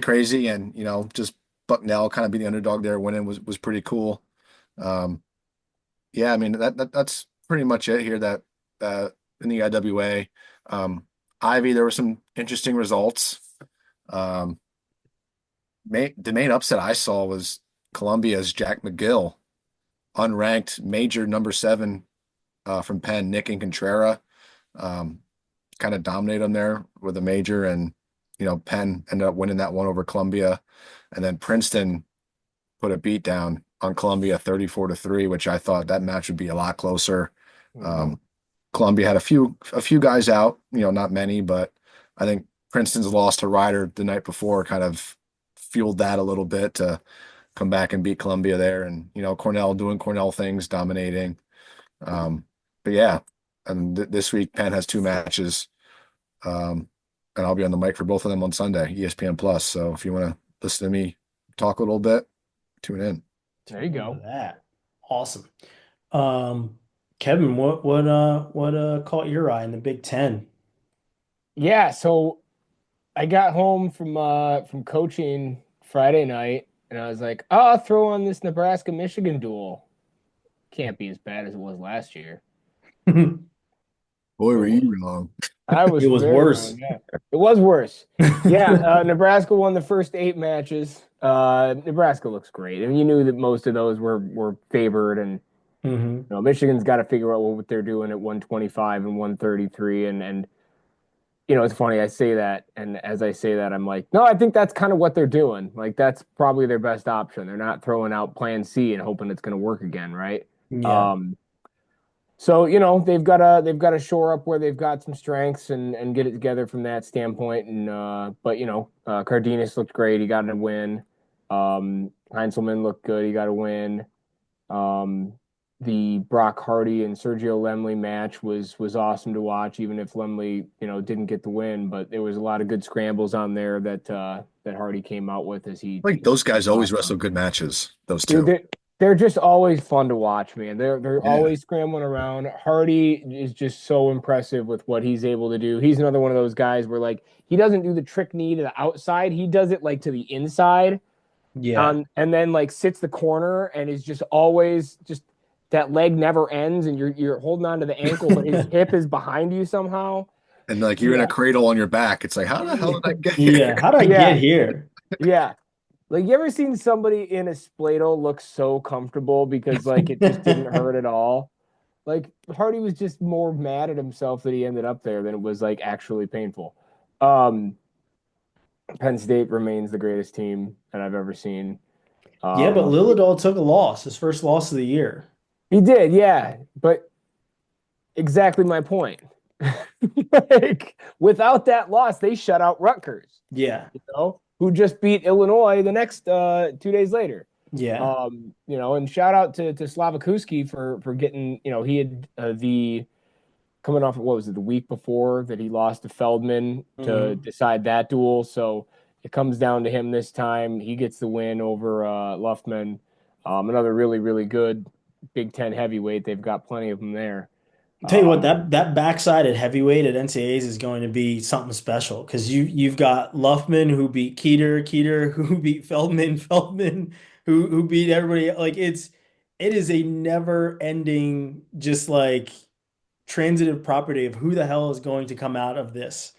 crazy. And just Bucknell kind of being the underdog there, winning was pretty cool. Um, yeah, I mean that's pretty much it here. That in the IWA, Ivy, there were some interesting results. Um, the main upset I saw was Columbia's Jack McGill, unranked major number 7 from Penn, Nick and Contrera. Um, Kind of dominate them there with a major, and Penn ended up winning that one over Columbia, and then Princeton put a beat down on Columbia 34-3, which I thought that match would be a lot closer. Mhm. Um, Columbia had a few guys out, not many, but I think Princeton's loss to Ryder the night before kind of fueled that a little bit to come back and beat Columbia there, and Cornell doing Cornell things, dominating. Um, but yeah, and this week Penn has 2 matches. And I'll be on the mic for both of them on Sunday, ESPN Plus. So if you want to listen to me talk a little bit, tune in. There you Look go. at that. Awesome. Kevin, what caught your eye in the Big Ten? Yeah, so I got home from coaching Friday night and I was like, oh, I'll throw on this Nebraska Michigan duel. Can't be as bad as it was last year. Boy, It were was. you wrong. I was It was very worse. wrong. Yeah, it was worse. Yeah, Nebraska won the first 8 matches. Nebraska looks great, and you knew that most of those were favored. And Hmm. Michigan's got to figure out what they're doing at 125 and 133. And it's funny I say that, and as I say that, I'm like, no, I think that's kind of what they're doing. Like that's probably their best option. They're not throwing out Plan C and hoping it's going to work again, right? Yeah. Um, So, they've got to shore up where they've got some strengths and get it together from that standpoint. And but Cardenas looked great. He got a win. Heinzelman looked good. He got a win. Um, the Brock Hardy and Sergio Lemley match was awesome to watch, even if Lemley, didn't get the win. But there was a lot of good scrambles on there that Hardy came out with as he Like those guys always got wrestle good matches, those Dude, two. they're just always fun to watch, man. They're Yeah. always scrambling around. Hardy is just so impressive with what he's able to do. He's another one of those guys where like he doesn't do the trick knee to the outside. He does it like to the inside, Yeah. and then like sits the corner and is just always just that leg never ends, and you're holding on to the ankle, but his hip is behind you somehow. And like you're in a Yeah. cradle on your back. It's like, how the hell did I get here? Yeah, how did I get Yeah. here? Yeah. Like you ever seen somebody in a Splato look so comfortable because like it just didn't hurt at all? Like Hardy was just more mad at himself that he ended up there than it was like actually painful. Um, Penn State remains the greatest team that I've ever seen. Yeah, but Um, Lillidahl took a loss, his first loss of the year. he did, yeah, but exactly my point. Like without that loss, they shut out Rutgers, Yeah, who just beat Illinois the next 2 days later. yeah. And shout out to Slavakuski for getting, he had the coming off of what was it, the week before that he lost to Feldman to Hmm. decide that duel. So it comes down to him this time. He gets the win over Luffman. Another really, really good Big Ten heavyweight. They've got plenty of them there. Tell you what, Um, that backside at heavyweight at NCAAs is going to be something special because you've got Luffman who beat Keeter who beat Feldman, Feldman who beat everybody. Like it is a never ending just like transitive property of who the hell is going to come out of this.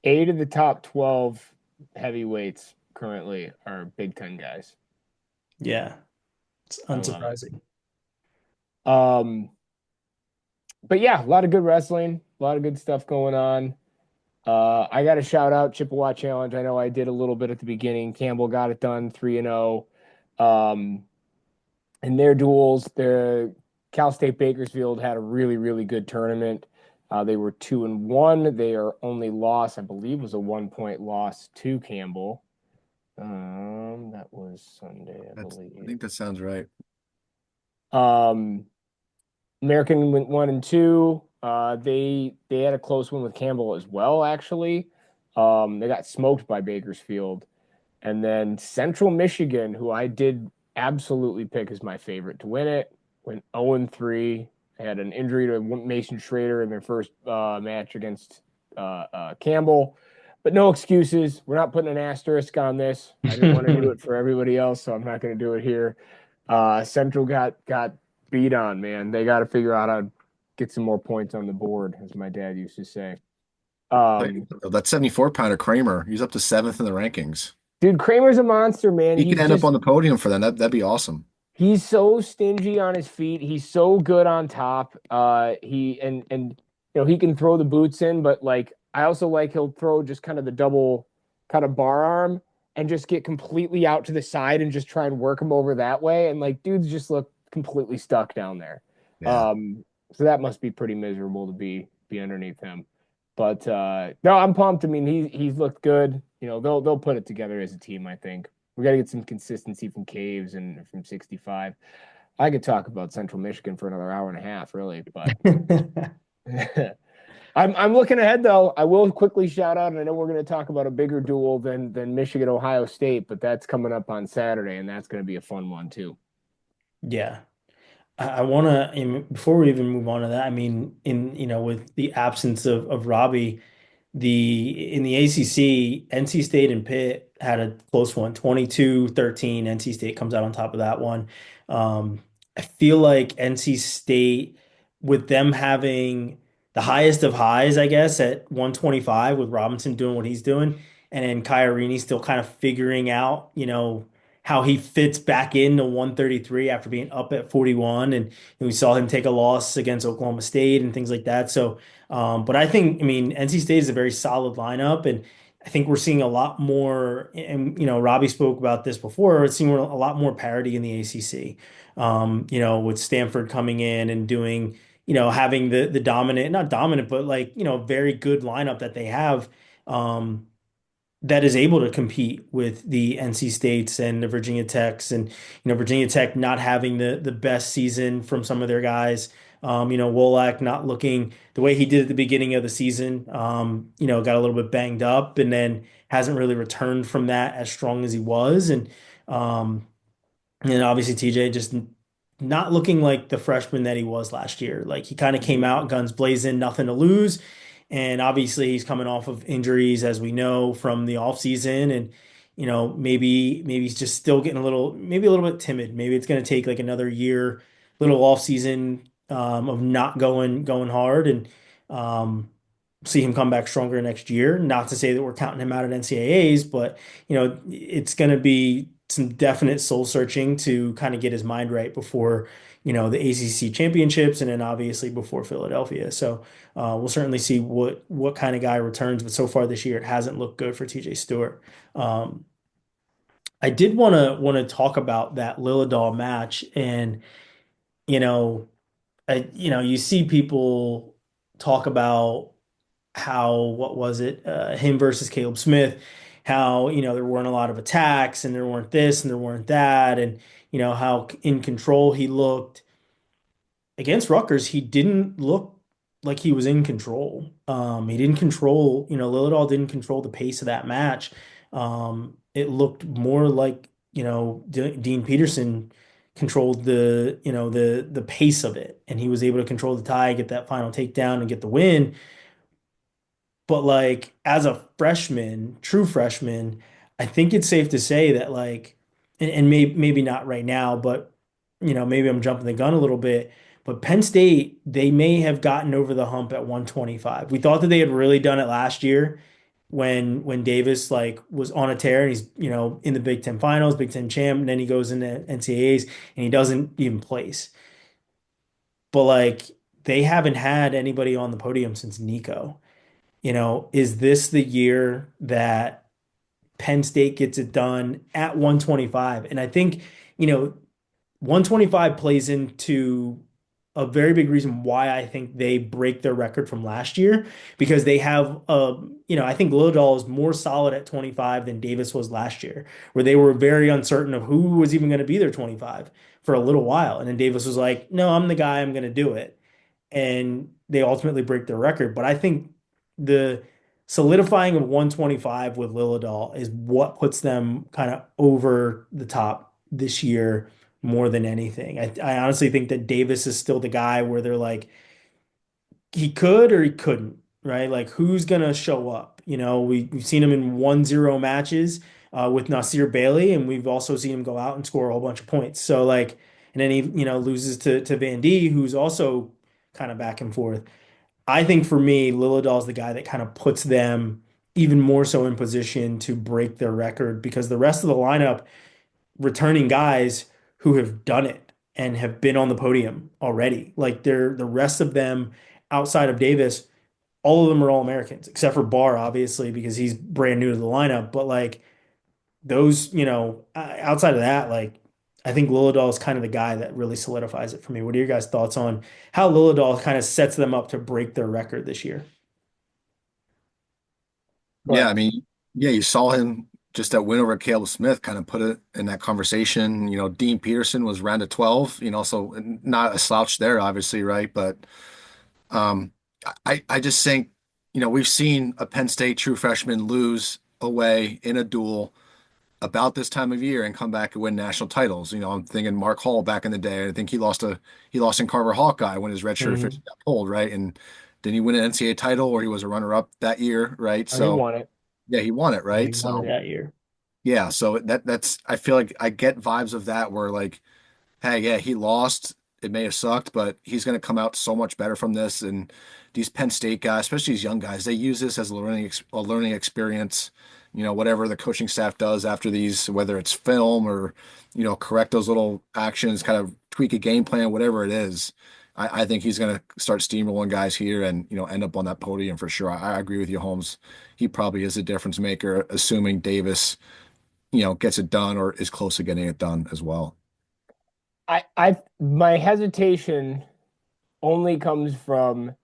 8 of the top 12 heavyweights currently are Big Ten guys. Yeah, it's I love it. unsurprising. Um, but yeah, a lot of good wrestling, a lot of good stuff going on. I got to shout out Chippewa Challenge. I know I did a little bit at the beginning. Campbell got it done 3-0. Um, in their duels, the Cal State Bakersfield had a really, really good tournament. They were 2-1. Their only loss, I believe, was a 1 point loss to Campbell. That was Sunday, I I believe. think that sounds right. Um, American went 1-2. They had a close one with Campbell as well, actually. They got smoked by Bakersfield. And then Central Michigan, who I did absolutely pick as my favorite to win it, went 0-3. They had an injury to Mason Schrader in their first match against Campbell. But no excuses. We're not putting an asterisk on this. I didn't want to do it for everybody else, so I'm not going to do it here. Central got beat on, man. They got to figure out how to get some more points on the board, as my dad used to say. Um, That 74 pounder Kramer, he's up to seventh in the rankings. Dude, Kramer's a monster, man. He could He's end up just on the podium for them. That'd be awesome. he's so stingy on his feet. He's so good on top. He can throw the boots in, but like I also like he'll throw just kind of the double kind of bar arm and just get completely out to the side and just try and work him over that way. And like dudes just look completely stuck down there. Yeah. So that must be pretty miserable to be underneath him. But no, I'm pumped. I mean, he's looked good. They'll put it together as a team, I think. We got to get some consistency from Caves and from 65. I could talk about Central Michigan for another hour and a half, really, but I'm looking ahead though. I will quickly shout out, and I know we're going to talk about a bigger duel than Michigan Ohio State, but that's coming up on Saturday, and that's going to be a fun one too. Yeah. I want to, before we even move on to that, I mean, with the absence of Robbie, in the ACC, NC State and Pitt had a close one, 22-13. NC State comes out on top of that one. I feel like NC State, with them having the highest of highs, I guess, at 125 with Robinson doing what he's doing, and then Kairini still kind of figuring out, how he fits back into 133 after being up at 41. And we saw him take a loss against Oklahoma State and things like that. So, but I mean, NC State is a very solid lineup, and I think we're seeing a lot more. And Robbie spoke about this before. It's seeing a lot more parity in the ACC. With Stanford coming in and doing, having the dominant, not dominant, but like very good lineup that they have. That is able to compete with the NC States and the Virginia Techs, and Virginia Tech not having the best season from some of their guys. Wolak not looking the way he did at the beginning of the season. Got a little bit banged up and then hasn't really returned from that as strong as he was. And obviously TJ just not looking like the freshman that he was last year. Like he kind of came out guns blazing, nothing to lose. And obviously he's coming off of injuries, as we know from the offseason. And, maybe he's just still getting maybe a little bit timid. Maybe it's going to take like another year, little offseason of not going hard. And see him come back stronger next year. Not to say that we're counting him out at NCAAs, but it's going to be some definite soul searching to kind of get his mind right before, the ACC championships and then obviously before Philadelphia. So we'll certainly see what kind of guy returns. But so far this year, it hasn't looked good for TJ Stewart. Um, I did want to talk about that Lillidahl match, and you know, you see people talk about how what was it him versus Caleb Smith, how there weren't a lot of attacks and there weren't this and there weren't that, and how in control he looked against Rutgers. He didn't look like he was in control. He didn't control, Lillidahl didn't control the pace of that match. It looked more like, Dean Peterson controlled the pace of it, and he was able to control the tie, get that final takedown, and get the win. But like as a freshman, true freshman, I think it's safe to say that like, and maybe not right now, but maybe I'm jumping the gun a little bit. But Penn State, they may have gotten over the hump at 125. We thought that they had really done it last year when Davis like was on a tear and he's in the Big Ten finals, Big Ten champ, and then he goes into NCAAs and he doesn't even place. But like they haven't had anybody on the podium since Nico. Is this the year that Penn State gets it done at 125? And I think, 125 plays into a very big reason why I think they break their record from last year because they have, I think Lillidahl is more solid at 25 than Davis was last year, where they were very uncertain of who was even going to be their 25 for a little while. And then Davis was like, no, I'm the guy, I'm going to do it. And they ultimately break their record. But I think the solidifying of 125 with Lillidahl is what puts them kind of over the top this year more than anything. I honestly think that Davis is still the guy where they're like, he could or he couldn't, right? Like, who's going to show up? We've seen him in 1-0 matches with Nasir Bailey, and we've also seen him go out and score a whole bunch of points. So, like, and then he, loses to Van D, who's also kind of back and forth. I think for me, Lillidahl's the guy that kind of puts them even more so in position to break their record because the rest of the lineup, returning guys who have done it and have been on the podium already. Like the rest of them outside of Davis, all of them are all Americans, except for Barr, obviously, because he's brand new to the lineup. But like those, outside of that, like I think Lillidahl is kind of the guy that really solidifies it for me. What are your guys' thoughts on how Lillidahl kind of sets them up to break their record this year? Go Yeah, ahead. I mean, yeah, you saw him just that win over Caleb Smith kind of put it in that conversation. Dean Peterson was round of 12, so not a slouch there, obviously, right? But um, I just think, we've seen a Penn State true freshman lose away in a duel about this time of year and come back and win national titles. I'm thinking Mark Hall back in the day. I think he lost in Carver Hawkeye when his redshirt officially Hmm. got pulled, right? And did he win an NCAA title or he was a runner-up that year, right? And he So won it. yeah, he won it, Yeah, he right? won it So that year. yeah, so that's I feel like I get vibes of that where like, hey, yeah, he lost. It may have sucked, but he's going to come out so much better from this. And these Penn State guys, especially these young guys, they use this as a learning experience. Whatever the coaching staff does after these, whether it's film or correct those little actions, kind of tweak a game plan, whatever it is. I think he's going to start steamrolling guys here and end up on that podium for sure. I agree with you, Holmes. He probably is a difference maker, assuming Davis gets it done or is close to getting it done as well. My hesitation only comes from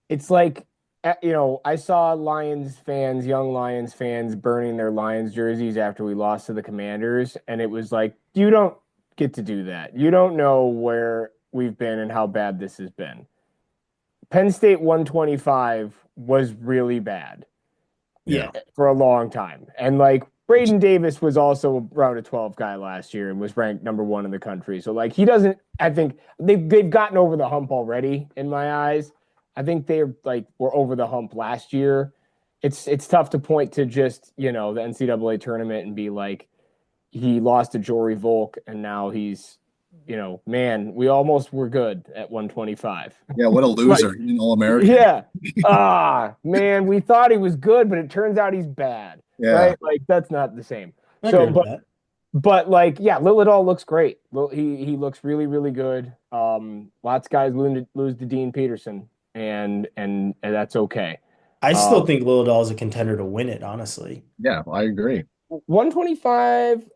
it's like I saw Lions fans, young Lions fans burning their Lions jerseys after we lost to the Commanders, and it was like you don't get to do that. You don't know where we've been and how bad this has been. Penn State 125 was really bad Yeah. for a long time. And like Braden Davis was also around a 12 guy last year and was ranked number 1 in the country. So like he doesn't I think they've gotten over the hump already in my eyes. I think they're like were over the hump last year. It's tough to point to just, the NCAA tournament and be like he lost to Jory Volk and now he's man, we almost were good at 125. Yeah, what a loser. Like, He's an All-American. yeah. Man, we thought he was good, but it turns out he's bad, Yeah. right? Like that's not the same. I agree So, with that. but like, yeah, Lilidol looks great. He looks really, really good. Lots of guys lose to Dean Peterson, and that's okay. I Uh, still think Lil is a contender to win it, honestly. Yeah, I agree. 125,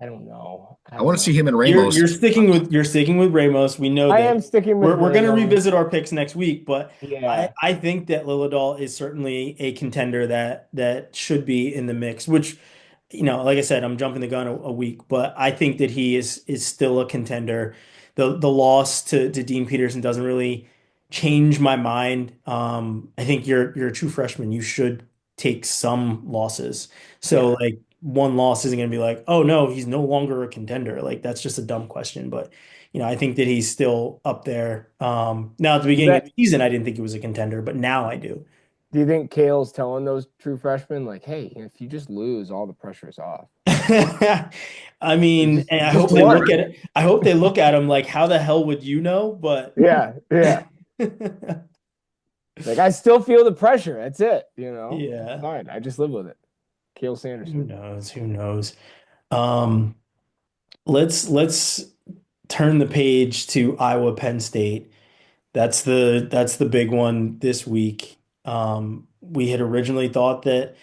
I don't know. I I don't want to know. see him and You're Ramos. you're sticking with Ramos. We know I this. am sticking with We're gonna Ramos. revisit our picks next week, but Yeah. I think that Lilidol is certainly a contender that should be in the mix, which, like I said, I'm jumping the gun a week, but I think that he is still a contender. The loss to Dean Peterson doesn't really change my mind. I think you're a true freshman. You should take some losses. So Yeah. like one loss isn't going to be like, oh no, he's no longer a contender. Like that's just a dumb question. But I think that he's still up there. Now at the You beginning of bet. the season, I didn't think he was a contender, but now I do. Do you think Kale's telling those true freshmen, like, hey, if you just lose, all the pressure's off? I mean, Just and I just hope they one. look at it. I hope they look at him like, how the hell would you know? But Yeah, yeah. Like I still feel the pressure. That's it. It's yeah, fine. I just live with it. Kale who Sanderson. knows? Who knows? Um, let's turn the page to Iowa-Penn State. That's the big one this week. We had originally thought that,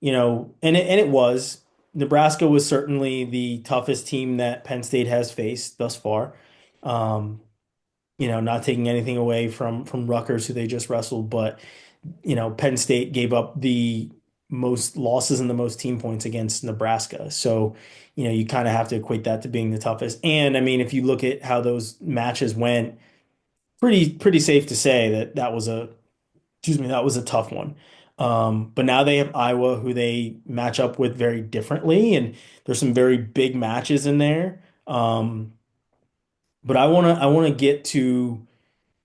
and it was Nebraska was certainly the toughest team that Penn State has faced thus far. Um, not taking anything away from Rutgers, who they just wrestled, but Penn State gave up the most losses and the most team points against Nebraska. So, you kind of have to equate that to being the toughest. And I mean, if you look at how those matches went, pretty safe to say that was a excuse me, that was a tough one. But now they have Iowa, who they match up with very differently, and there's some very big matches in there. But I wanna get to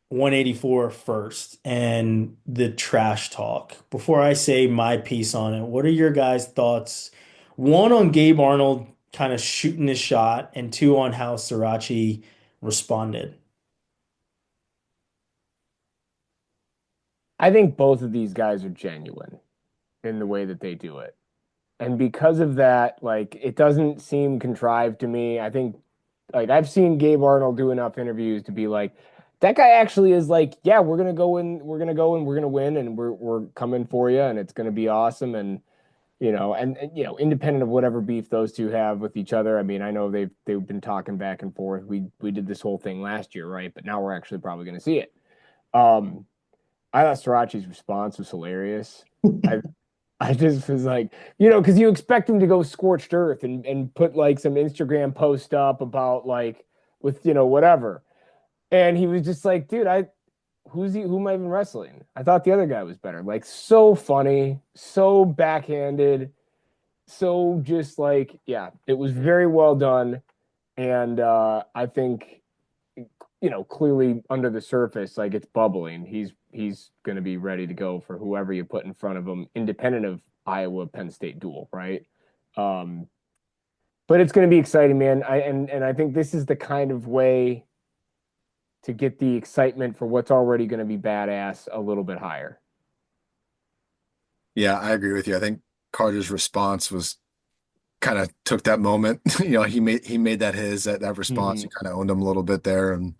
184 first and the trash talk. Before I say my piece on it, what are your guys' thoughts? One on Gabe Arnold kind of shooting his shot, and two on how Srirachi responded. I think both of these guys are genuine in the way that they do it. And because of that, like it doesn't seem contrived to me. I think like I've seen Gabe Arnold do enough interviews to be like, that guy actually is like, yeah, we're gonna win, and we're coming for you, and it's gonna be awesome. And independent of whatever beef those two have with each other. I mean, I know they've been talking back and forth. We did this whole thing last year, right? But now we're actually probably gonna see it. Um, I thought Srirachi's response was hilarious. I I just was like, because you expect him to go scorched earth and put like some Instagram post up about like with whatever. And he was just like, dude, who am I even wrestling? I thought the other guy was better. Like so funny, so backhanded, so just like, yeah, it was very well done. And I think clearly under the surface, like it's bubbling. He's going to be ready to go for whoever you put in front of him, independent of Iowa Penn State duel, right? Um, but it's going to be exciting, man. And I think this is the kind of way to get the excitement for what's already going to be badass a little bit higher. Yeah, I agree with you. I think Carter's response was kind of took that moment. He made that his that response. Mm-hmm. He kind of owned him a little bit there, and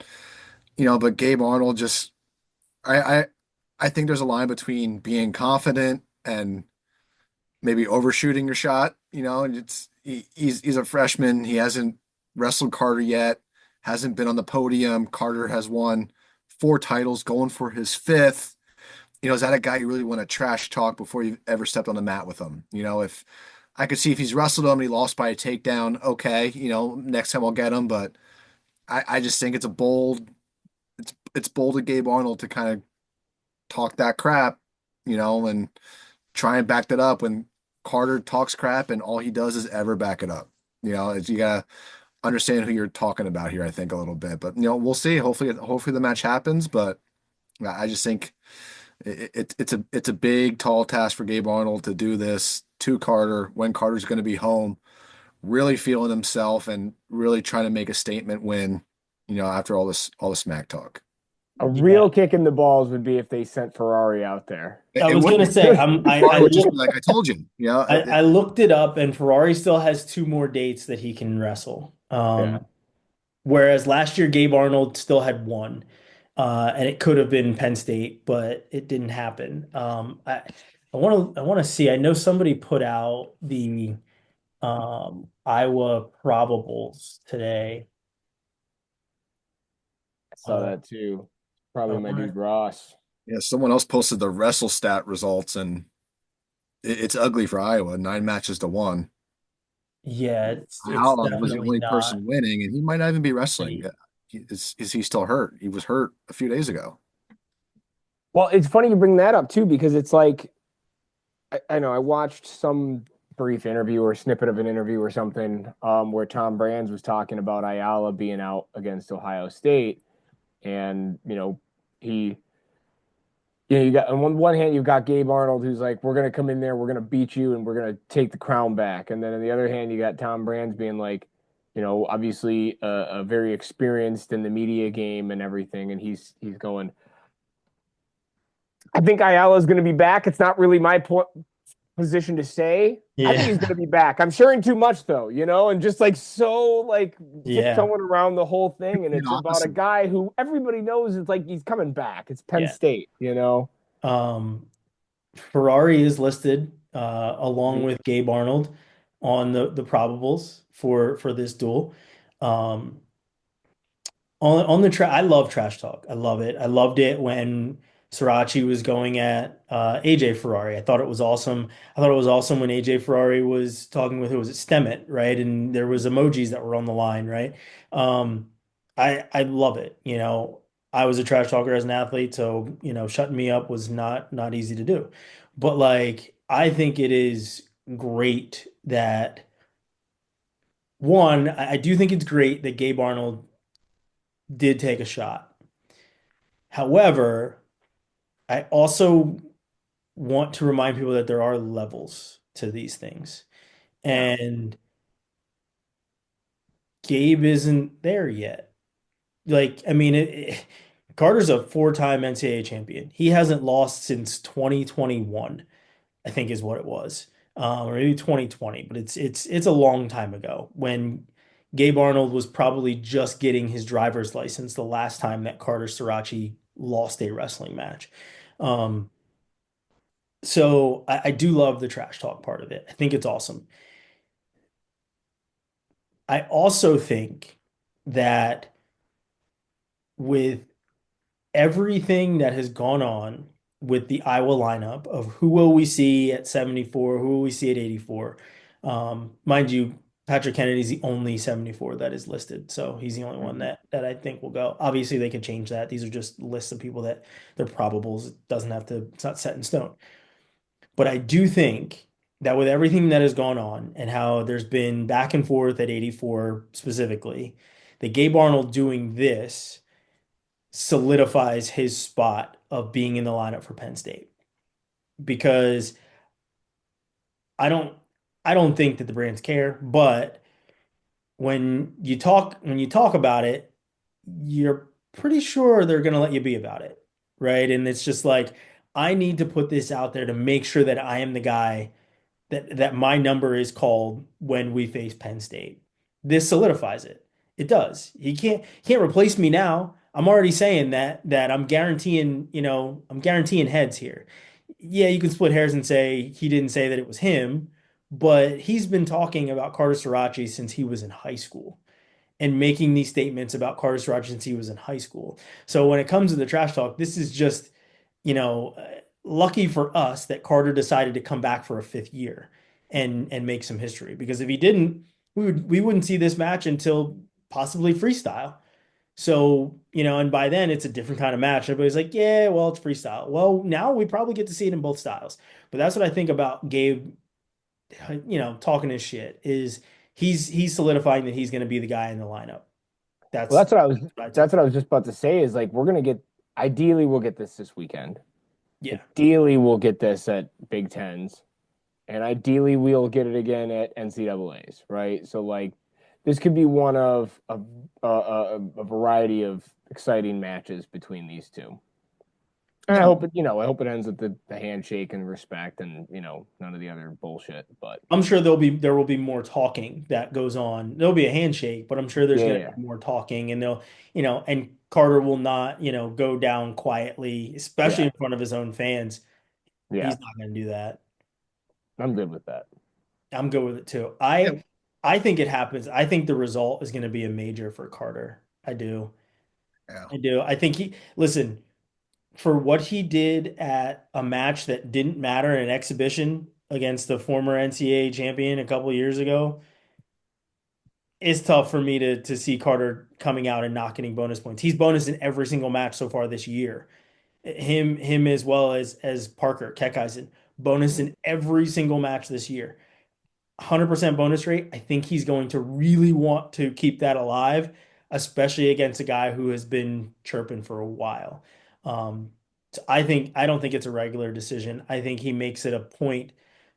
but Gabe Arnold just I I I think there's a line between being confident and maybe overshooting your shot. And he's a freshman. He hasn't wrestled Carter yet. Hasn't been on the podium. Carter has won 4 titles, going for his fifth. Is that a guy you really want to trash talk before you've ever stepped on the mat with him? If I could see if he's wrestled him and he lost by a takedown, okay, next time I'll get him. But I just think it's bold of Gabe Arnold to kind of talk that crap, and try and back that up when Carter talks crap and all he does is ever back it up. You gotta understand who you're talking about here, I think, a little bit. But we'll see. Hopefully the match happens. But I just think it's a big, tall task for Gabe Arnold to do this to Carter when Carter's going to be home really feeling himself and really trying to make a statement win, after all the smack talk. A Yeah. real kick in the balls would be if they sent Ferrari out there. It, I it was would gonna be. say Ferrari would just be like, I told you, I looked it up, and Ferrari still has two more dates that he can wrestle. Yeah. Whereas last year Gabe Arnold still had one, and it could have been Penn State, but it didn't happen. I want to see. I know somebody put out the Iowa probables today. I saw Uh, that too. I Probably my wanna, dude Ross. Yeah, someone else posted the WrestleStat results, and it's ugly for Iowa, 9 matches to one. yeah, it's Hala was the definitely only not. person winning, and he might not even be wrestling. Right. Is he still hurt? He was hurt a few days ago. Well, it's funny you bring that up too, because it's like I know I watched some brief interview or snippet of an interview or something where Tom Brands was talking about Ayala being out against Ohio State, and he you got on one hand you've got Gabe Arnold who's like, we're gonna come in there, we're gonna beat you, and we're gonna take the crown back, and then on the other hand you got Tom Brands being like, obviously a very experienced in the media game and everything, and he's going, I think Ayala's going to be back. It's not really my position to say. I think he's going Yeah. to be back. I'm sharing too much though, and just like so like Yeah. tiptoeing around the whole thing. And The it's about a opposite. guy who everybody knows it's like he's coming back. It's Penn Yeah. State. Um, Ferrari is listed along Mhm. with Gabe Arnold on the probables for this duel. Um, on the I love trash talk. I love it. I loved it when Srirachi was going at AJ Ferrari. I thought it was awesome. I thought it was awesome when AJ Ferrari was talking with, who was it, Stemet, right? And there was emojis that were on the line, right? Um, I love it. I was a trash talker as an athlete, so shutting me up was not easy to do. But like, I think it is great that one, I do think it's great that Gabe Arnold did take a shot. However, I also want to remind people that there are levels to these things. Yeah. And Gabe isn't there yet. Like, I mean, Carter's a four-time NCAA champion. He hasn't lost since 2021, I think is what it was. Or maybe 2020, but it's a long time ago when Gabe Arnold was probably just getting his driver's license the last time that Carter Sirachi lost a wrestling match. Um, so I do love the trash talk part of it. I think it's awesome. I also think that with everything that has gone on with the Iowa lineup of who will we see at 74, who will we see at 84. Mind you, Patrick Kennedy's the only 74 that is listed, so he's the only one Mhm. that I think will go. Obviously, they can change that. These are just lists of people that they're probables. It doesn't have to, it's not set in stone. But I do think that with everything that has gone on and how there's been back and forth at 84 specifically, that Gabe Arnold doing this solidifies his spot of being in the lineup for Penn State because I don't I don't think that the brands care, but when you talk about it, you're pretty sure they're going to let you be about it, right? And it's just like I need to put this out there to make sure that I am the guy that my number is called when we face Penn State. This solidifies it. It does. He can't replace me now. I'm already saying that I'm guaranteeing heads here. Yeah, you can split hairs and say he didn't say that it was him, but he's been talking about Carter Sirachi since he was in high school and making these statements about Carter Sirachi since he was in high school. So when it comes to the trash talk, this is just, lucky for us that Carter decided to come back for a fifth year and make some history. Because if he didn't, we wouldn't see this match until possibly freestyle. So, and by then it's a different kind of match. Everybody's like, yeah, well, it's freestyle. Well, now we probably get to see it in both styles. But that's what I think about Gabe, talking his shit is he's solidifying that he's going to be the guy in the lineup. Well, That's what I that's take. what I was just about to say is like we're gonna get ideally we'll get this weekend. Yeah. Ideally we'll get this at Big Tens. and ideally we'll get it again at NCAAs, right? So like this could be one of a variety of exciting matches between these two. And I No, hope I hope it ends with the handshake and respect and none of the other bullshit. But I'm sure there will be more talking that goes on. There'll be a handshake, but I'm sure there's yeah, going to yeah, be more talking, and and Carter will not, go down quietly, especially yeah, in front of his own fans. yeah. He's not going to do that. I'm good with that. I'm good with it too. yeah, I think it happens. I think the result is going to be a major for Carter. I do. yeah. I do. I think listen, for what he did at a match that didn't matter in an exhibition against the former NCAA champion a couple years ago, it's tough for me to see Carter coming out and not getting bonus points. He's bonus in every single match so far this year. Him as well as Parker Keckeisen, bonus in every single match this year. 100% bonus rate. I think he's going to really want to keep that alive, especially against a guy who has been chirping for a while. Um, so I don't think it's a regular decision. I think he makes it a point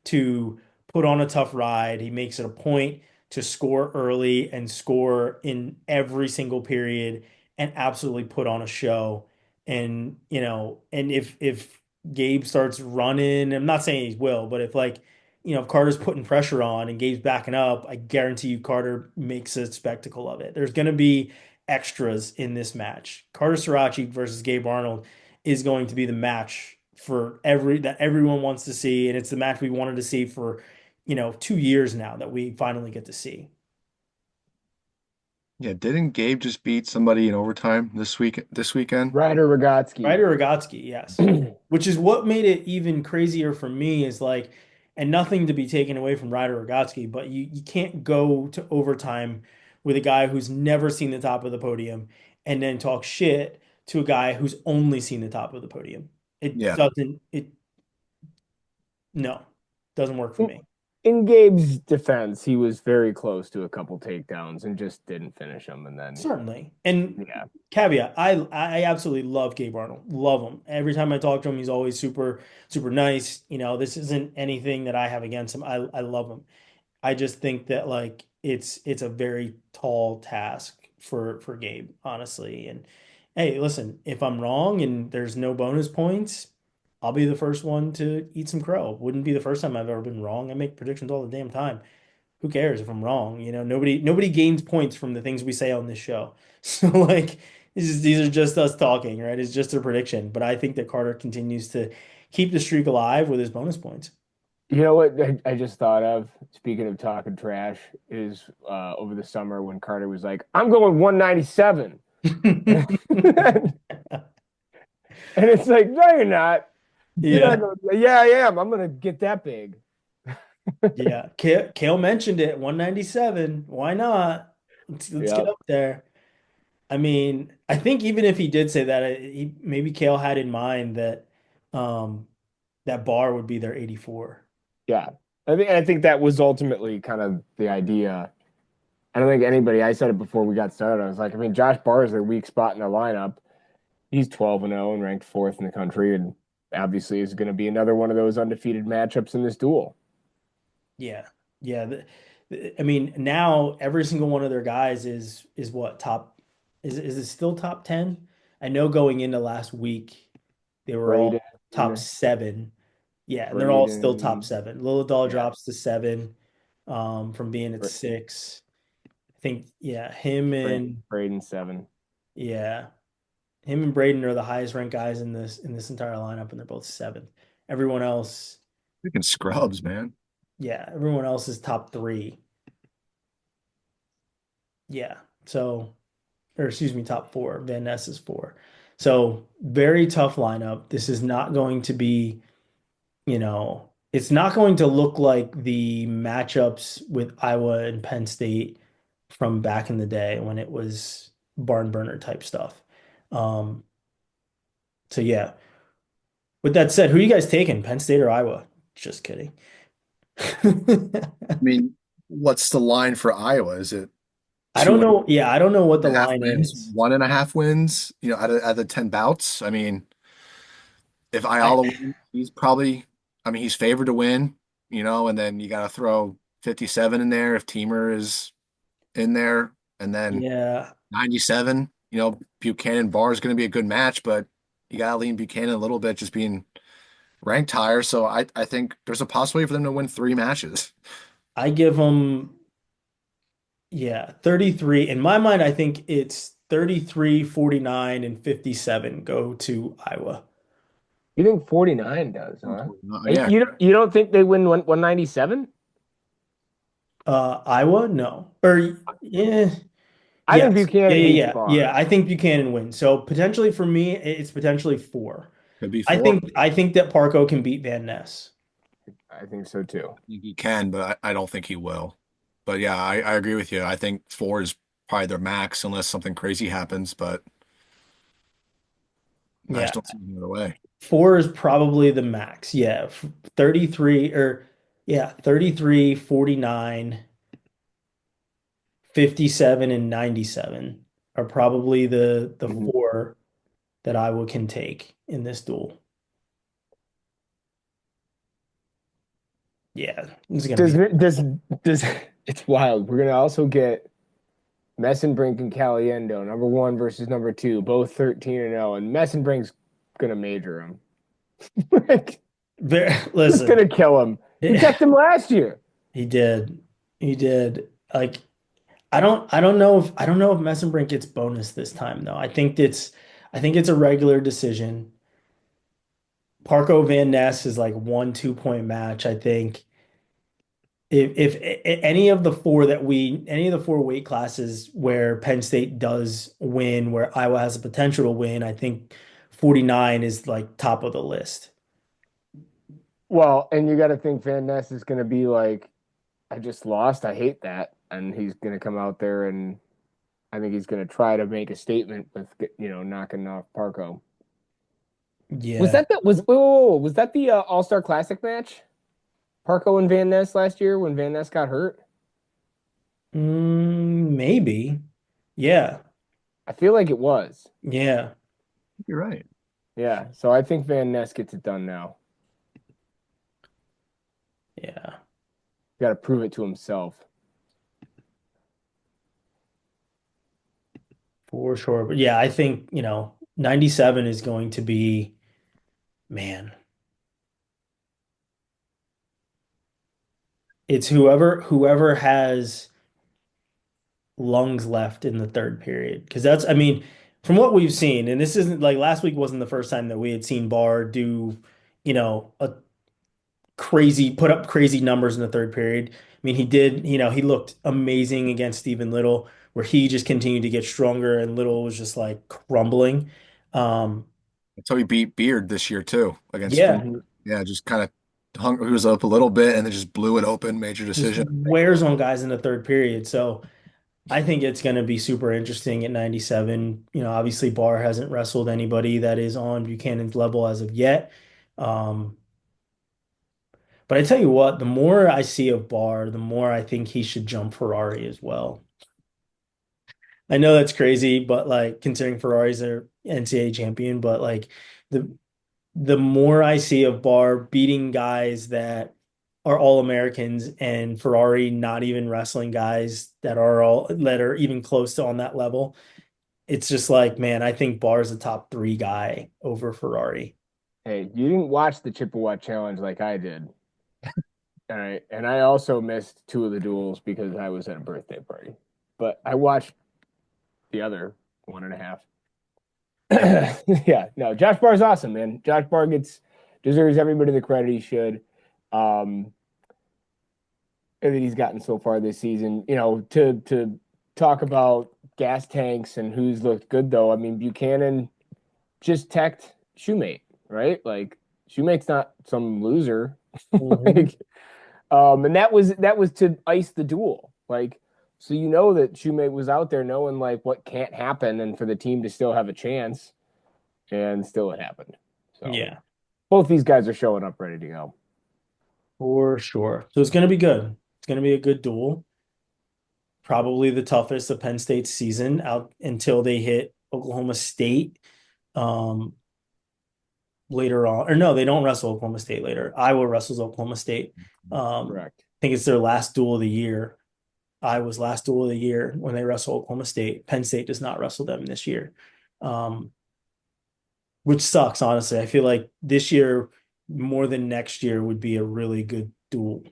to put on a tough ride. He makes it a point to score early and score in every single period and absolutely put on a show. And and if Gabe starts running, I'm not saying he will, but if Carter's putting pressure on and Gabe's backing up, I guarantee you Carter makes a spectacle of it. There's going to be extras in this match. Carter Sirachi versus Gabe Arnold is going to be the match that everyone wants to see, and it's the match we wanted to see for, 2 years now that we finally get to see. Yeah, didn't Gabe just beat somebody in overtime this weekend? Ryder Rogotsky. Ryder Rogotsky, yes. Which is what made it even crazier for me is and nothing to be taken away from Ryder Rogotsky, but you can't go to overtime with a guy who's never seen the top of the podium and then talk shit to a guy who's only seen the top of the podium. Yeah. No, doesn't work for in, me. in Gabe's defense, he was very close to a couple takedowns and just didn't finish them. And then, Certainly. And yeah, caveat, I absolutely love Gabe Arnold. Love him. Every time I talk to him, he's always super, super nice. This isn't anything that I have against him. I love him. I just think that it's a very tall task for Gabe, honestly. And hey, listen, if I'm wrong and there's no bonus points, I'll be the first one to eat some crow. Wouldn't be the first time I've ever been wrong. I make predictions all the damn time. Who cares if I'm wrong? Nobody gains points from the things we say on this show. So these are just us talking, right? It's just a prediction. But I think that Carter continues to keep the streak alive with his bonus points. you know what I just thought of. Speaking of talking trash, is over the summer when Carter was like, "I'm going 197," and it's like, "No, you're not. You're not Yeah. going." Yeah, I am. I'm gonna get that big. Yeah. Kale mentioned it, 197. Why not? Let's get Yep. up there. I mean, I think even if he did say that, maybe Kale had in mind that um that bar would be their 84. Yeah. I think that was ultimately kind of the idea. I don't think anybody, I said it before we got started. I was like, I mean, Josh Barr is their weak spot in their lineup. He's 12-0 and ranked fourth in the country, and obviously is going to be another one of those undefeated matchups in this duel. Yeah. Yeah. I mean, now every single one of their guys is what top is it still top 10? I know going into last week they were Braden, all top seven. Yeah, and they're all still top Braden, seven. Lilladall yeah, drops to seven from being at six. I think yeah, Braden 7. yeah, him and Braden are the highest ranked guys in this entire lineup, and they're both seventh. Everyone else, Freaking scrubs, man. yeah, everyone else is top three. Yeah. So, or excuse me, top four. Van Ness is four. So very tough lineup. This is not going to be, it's not going to look like the matchups with Iowa and Penn State from back in the day when it was barn burner type stuff. Um, so yeah. With that said, who are you guys taking? Penn State or Iowa? Just kidding. I mean, what's the line for Iowa? Is it I don't two know. Yeah, I don't know what and the a half line wins, is. 1.5 wins, out of 10 bouts? I mean, if I Ayala wins, he's favored to win. and then you got to throw 57 in there if Teamer is in there, and then Yeah, 97. Buchanan Barr is going to be a good match, but you got to lean Buchanan a little bit, just being ranked higher. So I think there's a possibility for them to win 3 matches. I give them, yeah, 33. In my mind, I think it's 33, 49, and 57 go to Iowa. You think 49 does, huh? Yeah, You don't think they win 197? Iowa, no. Or yeah, I think yes. Yeah, Buchanan yeah, beats yeah. Yeah, Barr. I think Buchanan wins. So potentially for me, it's potentially four. could be I 4. think I think that Parco can beat Van Ness. I think so too. I think he can, but I don't think he will. But yeah, I agree with you. I think 4 is probably their max unless something crazy happens, but I Yeah. just don't see any other way. Four is probably the max. Yeah. 33 or yeah, 33, 49, 57, and 97 are probably the Mhm. four that Iowa can take in this duel. Yeah, this is gonna Does be does does it's wild. We're gonna also get Messenbrink and Caliendo, number one versus number two, both 13-0, and Messenbrink's gonna major him. Like, very, just listen, gonna kill him. He kept him last year. he did. He did. Like I don't know if Messenbrink gets bonus this time though. I think it's a regular decision. Parco Van Ness is like 1 2 point match. I think if any of the four any of the four weight classes where Penn State does win, where Iowa has the potential to win, I think 49 is like top of the list. Well, and you got to think Van Ness is gonna be like, I just lost. I hate that, and he's gonna come out there and I think he's gonna try to make a statement with knocking off Parco. Was Yeah. that the was whoa, whoa, whoa, was that the All Star Classic match? Parco and Van Ness last year when Van Ness got hurt? Maybe. Yeah. I feel like it was. Yeah. You're right. Yeah. So I think Van Ness gets it done now. Yeah. Got to prove it to himself. For sure. But yeah, I think, 97 is going to be, man, it's whoever has lungs left in the third period. Because I mean, from what we've seen, and this isn't like last week wasn't the first time that we had seen Barr do, a put up crazy numbers in the third period. I mean, he did, he looked amazing against Stephen Little, where he just continued to get stronger and Little was just like crumbling. Um, That's how he beat Beard this year too against Steve. yeah, Mhm. Yeah, just kind of hung. He was up a little bit and then just blew it open. Major just decision. wears on guys in the third period. So I think it's going to be super interesting at 97. Obviously Barr hasn't wrestled anybody that is on Buchanan's level as of yet. Um, but I tell you what, the more I see of Barr, the more I think he should jump Ferrari as well. I know that's crazy, but like considering Ferrari's their NCAA champion, but like the the more I see of Barr beating guys that are all Americans and Ferrari not even wrestling guys that are even close to on that level, it's just like, man, I think Barr's a top three guy over Ferrari. Hey, you didn't watch the Chippewa Challenge like I did. All right. And I also missed two of the duels because I was at a birthday party. But I watched the other one and a half. Yeah. Yeah, no, Josh Barr's awesome, man. Josh Barr deserves everybody the credit he should. Um, that he's gotten so far this season. To talk about gas tanks and who's looked good though. I mean, Buchanan just teched Shoemate, right? Like Shoemate's not some loser. Mhm. Like, and that was to ice the duel. Like, so that Shoemate was out there knowing like what can't happen, and for the team to still have a chance, and still it happened. So Yeah, both these guys are showing up ready to go. for sure. So it's going to be good. It's going to be a good duel. Probably the toughest of Penn State's season out until they hit Oklahoma State. Um, later on. Or no, they don't wrestle Oklahoma State later. Iowa wrestles Oklahoma State. Correct. I think it's their last duel of the year. Iowa's last duel of the year when they wrestle Oklahoma State. Penn State does not wrestle them this year, um, which sucks, honestly. I feel like this year, more than next year, would be a really good duel.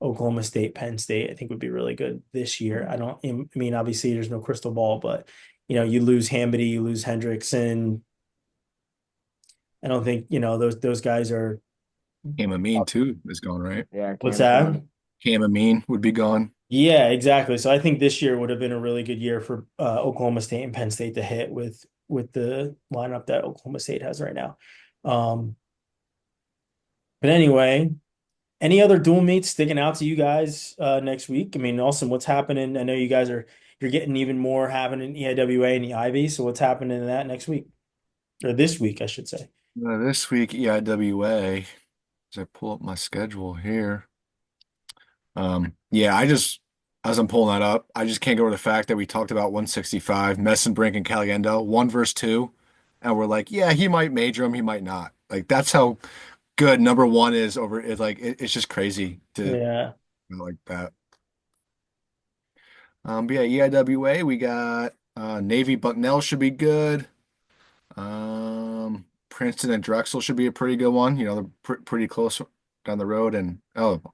Oklahoma State, Penn State, I think would be really good this year. I mean, obviously there's no crystal ball, but you lose Hamity, you lose Hendrickson. I don't think, those guys are, Cam Amin too is gone, right? Yeah, what's Cam's that? gone. Cam Amin would be gone. Yeah, exactly. So I think this year would have been a really good year for Oklahoma State and Penn State to hit with the lineup that Oklahoma State has right now. Um, but anyway, any other dual meets sticking out to you guys next week? I mean, Austin, what's happening? I know you're getting even more happening in EIWA and the Ivy. So what's happening in that next week or this week, I should say? This week, EIWA, as I pull up my schedule here. Yeah, as I'm pulling that up, I just can't go over the fact that we talked about 165, Messenbrink and Caliendo, 1 versus 2. And we're like, yeah, he might major him, he might not. Like, that's how good number one is over it. Like, it's just crazy to Yeah. like that. But yeah, EIWA, we got Navy Bucknell should be good. Princeton and Drexel should be a pretty good one. They're pretty close down the road. And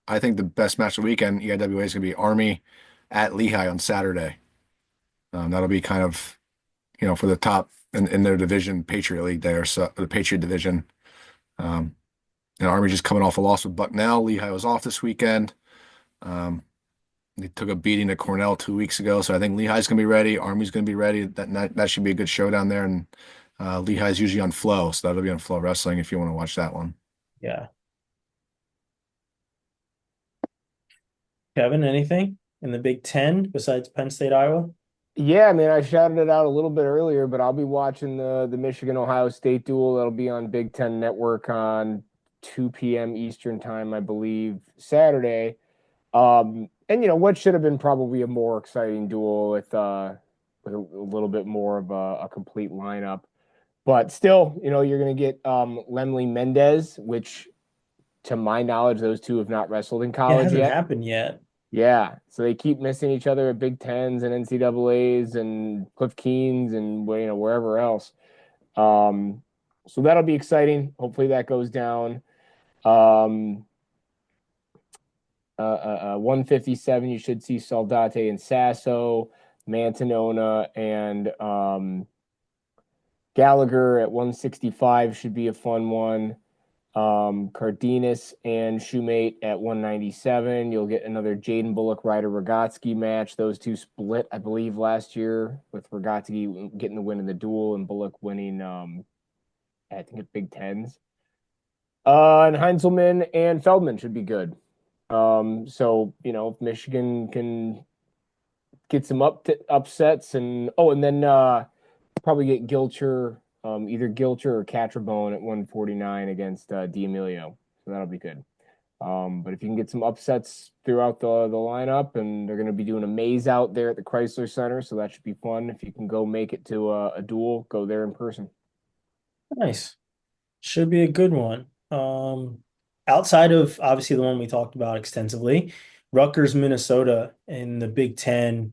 I think the best match of the weekend, EIWA, is going to be Army at Lehigh on Saturday. That'll be kind of, for the top in their division, Patriot League there, so the Patriot division. Um, and Army just coming off a loss with Bucknell. Lehigh was off this weekend. They took a beating at Cornell 2 weeks ago, so I think Lehigh's going to be ready. Army's going to be ready. That should be a good showdown there. And Lehigh's usually on Flow, so that'll be on Flow Wrestling if you want to watch that one. Yeah. Kevin, anything in the Big Ten besides Penn State, Iowa? Yeah, I mean, I shouted it out a little bit earlier, but I'll be watching the Michigan Ohio State duel. That'll be on Big Ten Network on 2 p.m. Eastern time, I believe, Saturday. And what should have been probably a more exciting duel with a little bit more of a complete lineup. But still, you're going to get Lemley Mendez, which to my knowledge, those two have not wrestled in It college hasn't yet. happened yet. Yeah, so they keep missing each other at Big Tens and NCAAs and Cliff Keens and wherever else. Um, so that'll be exciting. Hopefully that goes down. 157, you should see Saldate and Sasso, Mantanona and Gallagher at 165 should be a fun one. Cardenas and Shoemate at 197. You'll get another Jaden Bullock Ryder Rogotsky match. Those two split, I believe, last year with Rogotsky getting the win in the duel and Bullock winning, I think at Big Tens. And Heinzelman and Feldman should be good. So if Michigan can get some upsets and then probably get Gilcher, either Gilcher or Catrabone at 149 against D'Amelio. So that'll be good. But if you can get some upsets throughout the lineup, and they're going to be doing a maze out there at the Chrysler Center, so that should be fun. If you can go make it to a duel, go there in person. Nice. Should be a good one. Outside of obviously the one we talked about extensively, Rutgers, Minnesota in the Big Ten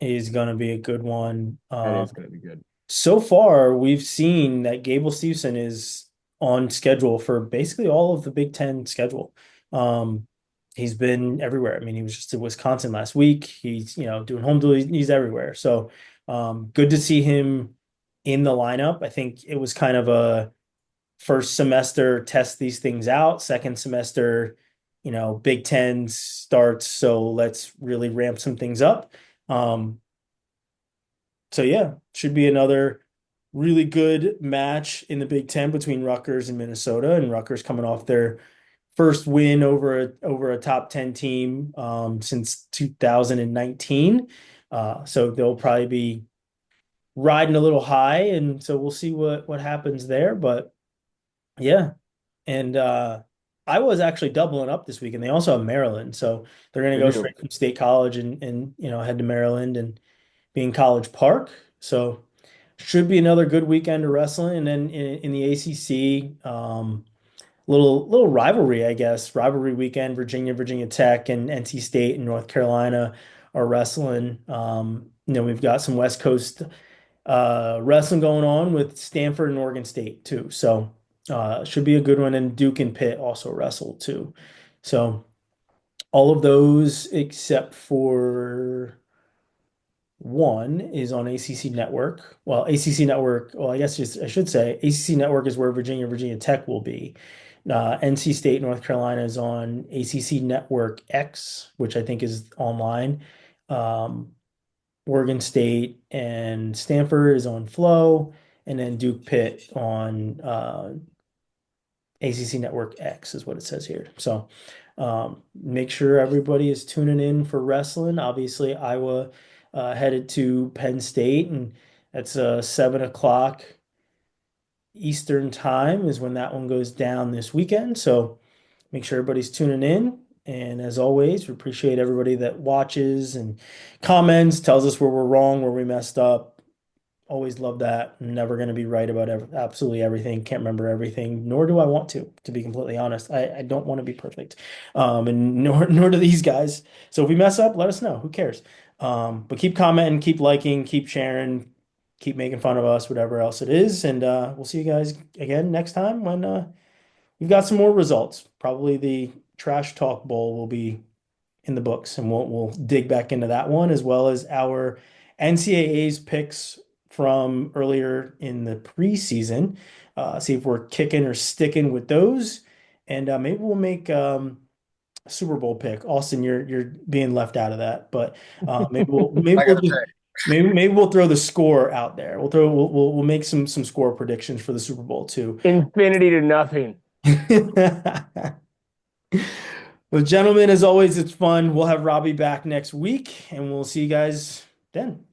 is going to be a good one. That is going to be good. So far, we've seen that Gable Steveson is on schedule for basically all of the Big Ten schedule. He's been everywhere. I mean, he was just in Wisconsin last week. He's, doing home duel. He's everywhere. So good to see him in the lineup. I think it was kind of a first semester test these things out. Second semester, Big Ten starts. So let's really ramp some things up. So yeah, should be another really good match in the Big Ten between Rutgers and Minnesota, and Rutgers coming off their first win over a top 10 team since 2019. So they'll probably be riding a little high, and so we'll see what happens there. But yeah, and I was actually doubling up this week, and they also have Maryland, so they're going to go straight from State College and head to Maryland and be in College Park. So should be another good weekend of wrestling. And then in the ACC, little rivalry, I guess, rivalry weekend. Virginia Tech, and NC State and North Carolina are wrestling. We've got some West Coast wrestling going on with Stanford and Oregon State too. So should be a good one. And Duke and Pitt also wrestled too. So all of those except for one is on ACC Network. Well, ACC Network, well, I guess I should say ACC Network is where Virginia Tech will be. NC State, North Carolina is on ACC Network X, which I think is online. Um, Oregon State and Stanford is on Flow, and then Duke Pitt on ACC Network X is what it says here. So make sure everybody is tuning in for wrestling. Obviously, Iowa headed to Penn State, and that's 7 o'clock Eastern time is when that one goes down this weekend. So make sure everybody's tuning in. And as always, we appreciate everybody that watches and comments, tells us where we're wrong, where we messed up. Always love that. Never going to be right about absolutely everything. Can't remember everything, nor do I want to be completely honest. I don't want to be perfect. And nor do these guys. So if we mess up, let us know. Who cares? But keep commenting, keep liking, keep sharing, keep making fun of us, whatever else it is. And we'll see you guys again next time when we've got some more results. Probably the Trash Talk Bowl will be in the books, and we'll dig back into that one as well as our NCAA's picks from earlier in the preseason. See if we're kicking or sticking with those, and maybe we'll make a Super Bowl pick. Austin, you're being left out of that, but maybe I we'll gotta just pick. maybe we'll throw the score out there. We'll make some score predictions for the Super Bowl too. Infinity to nothing. Well, gentlemen, as always, it's fun. We'll have Robbie back next week, and we'll see you guys then.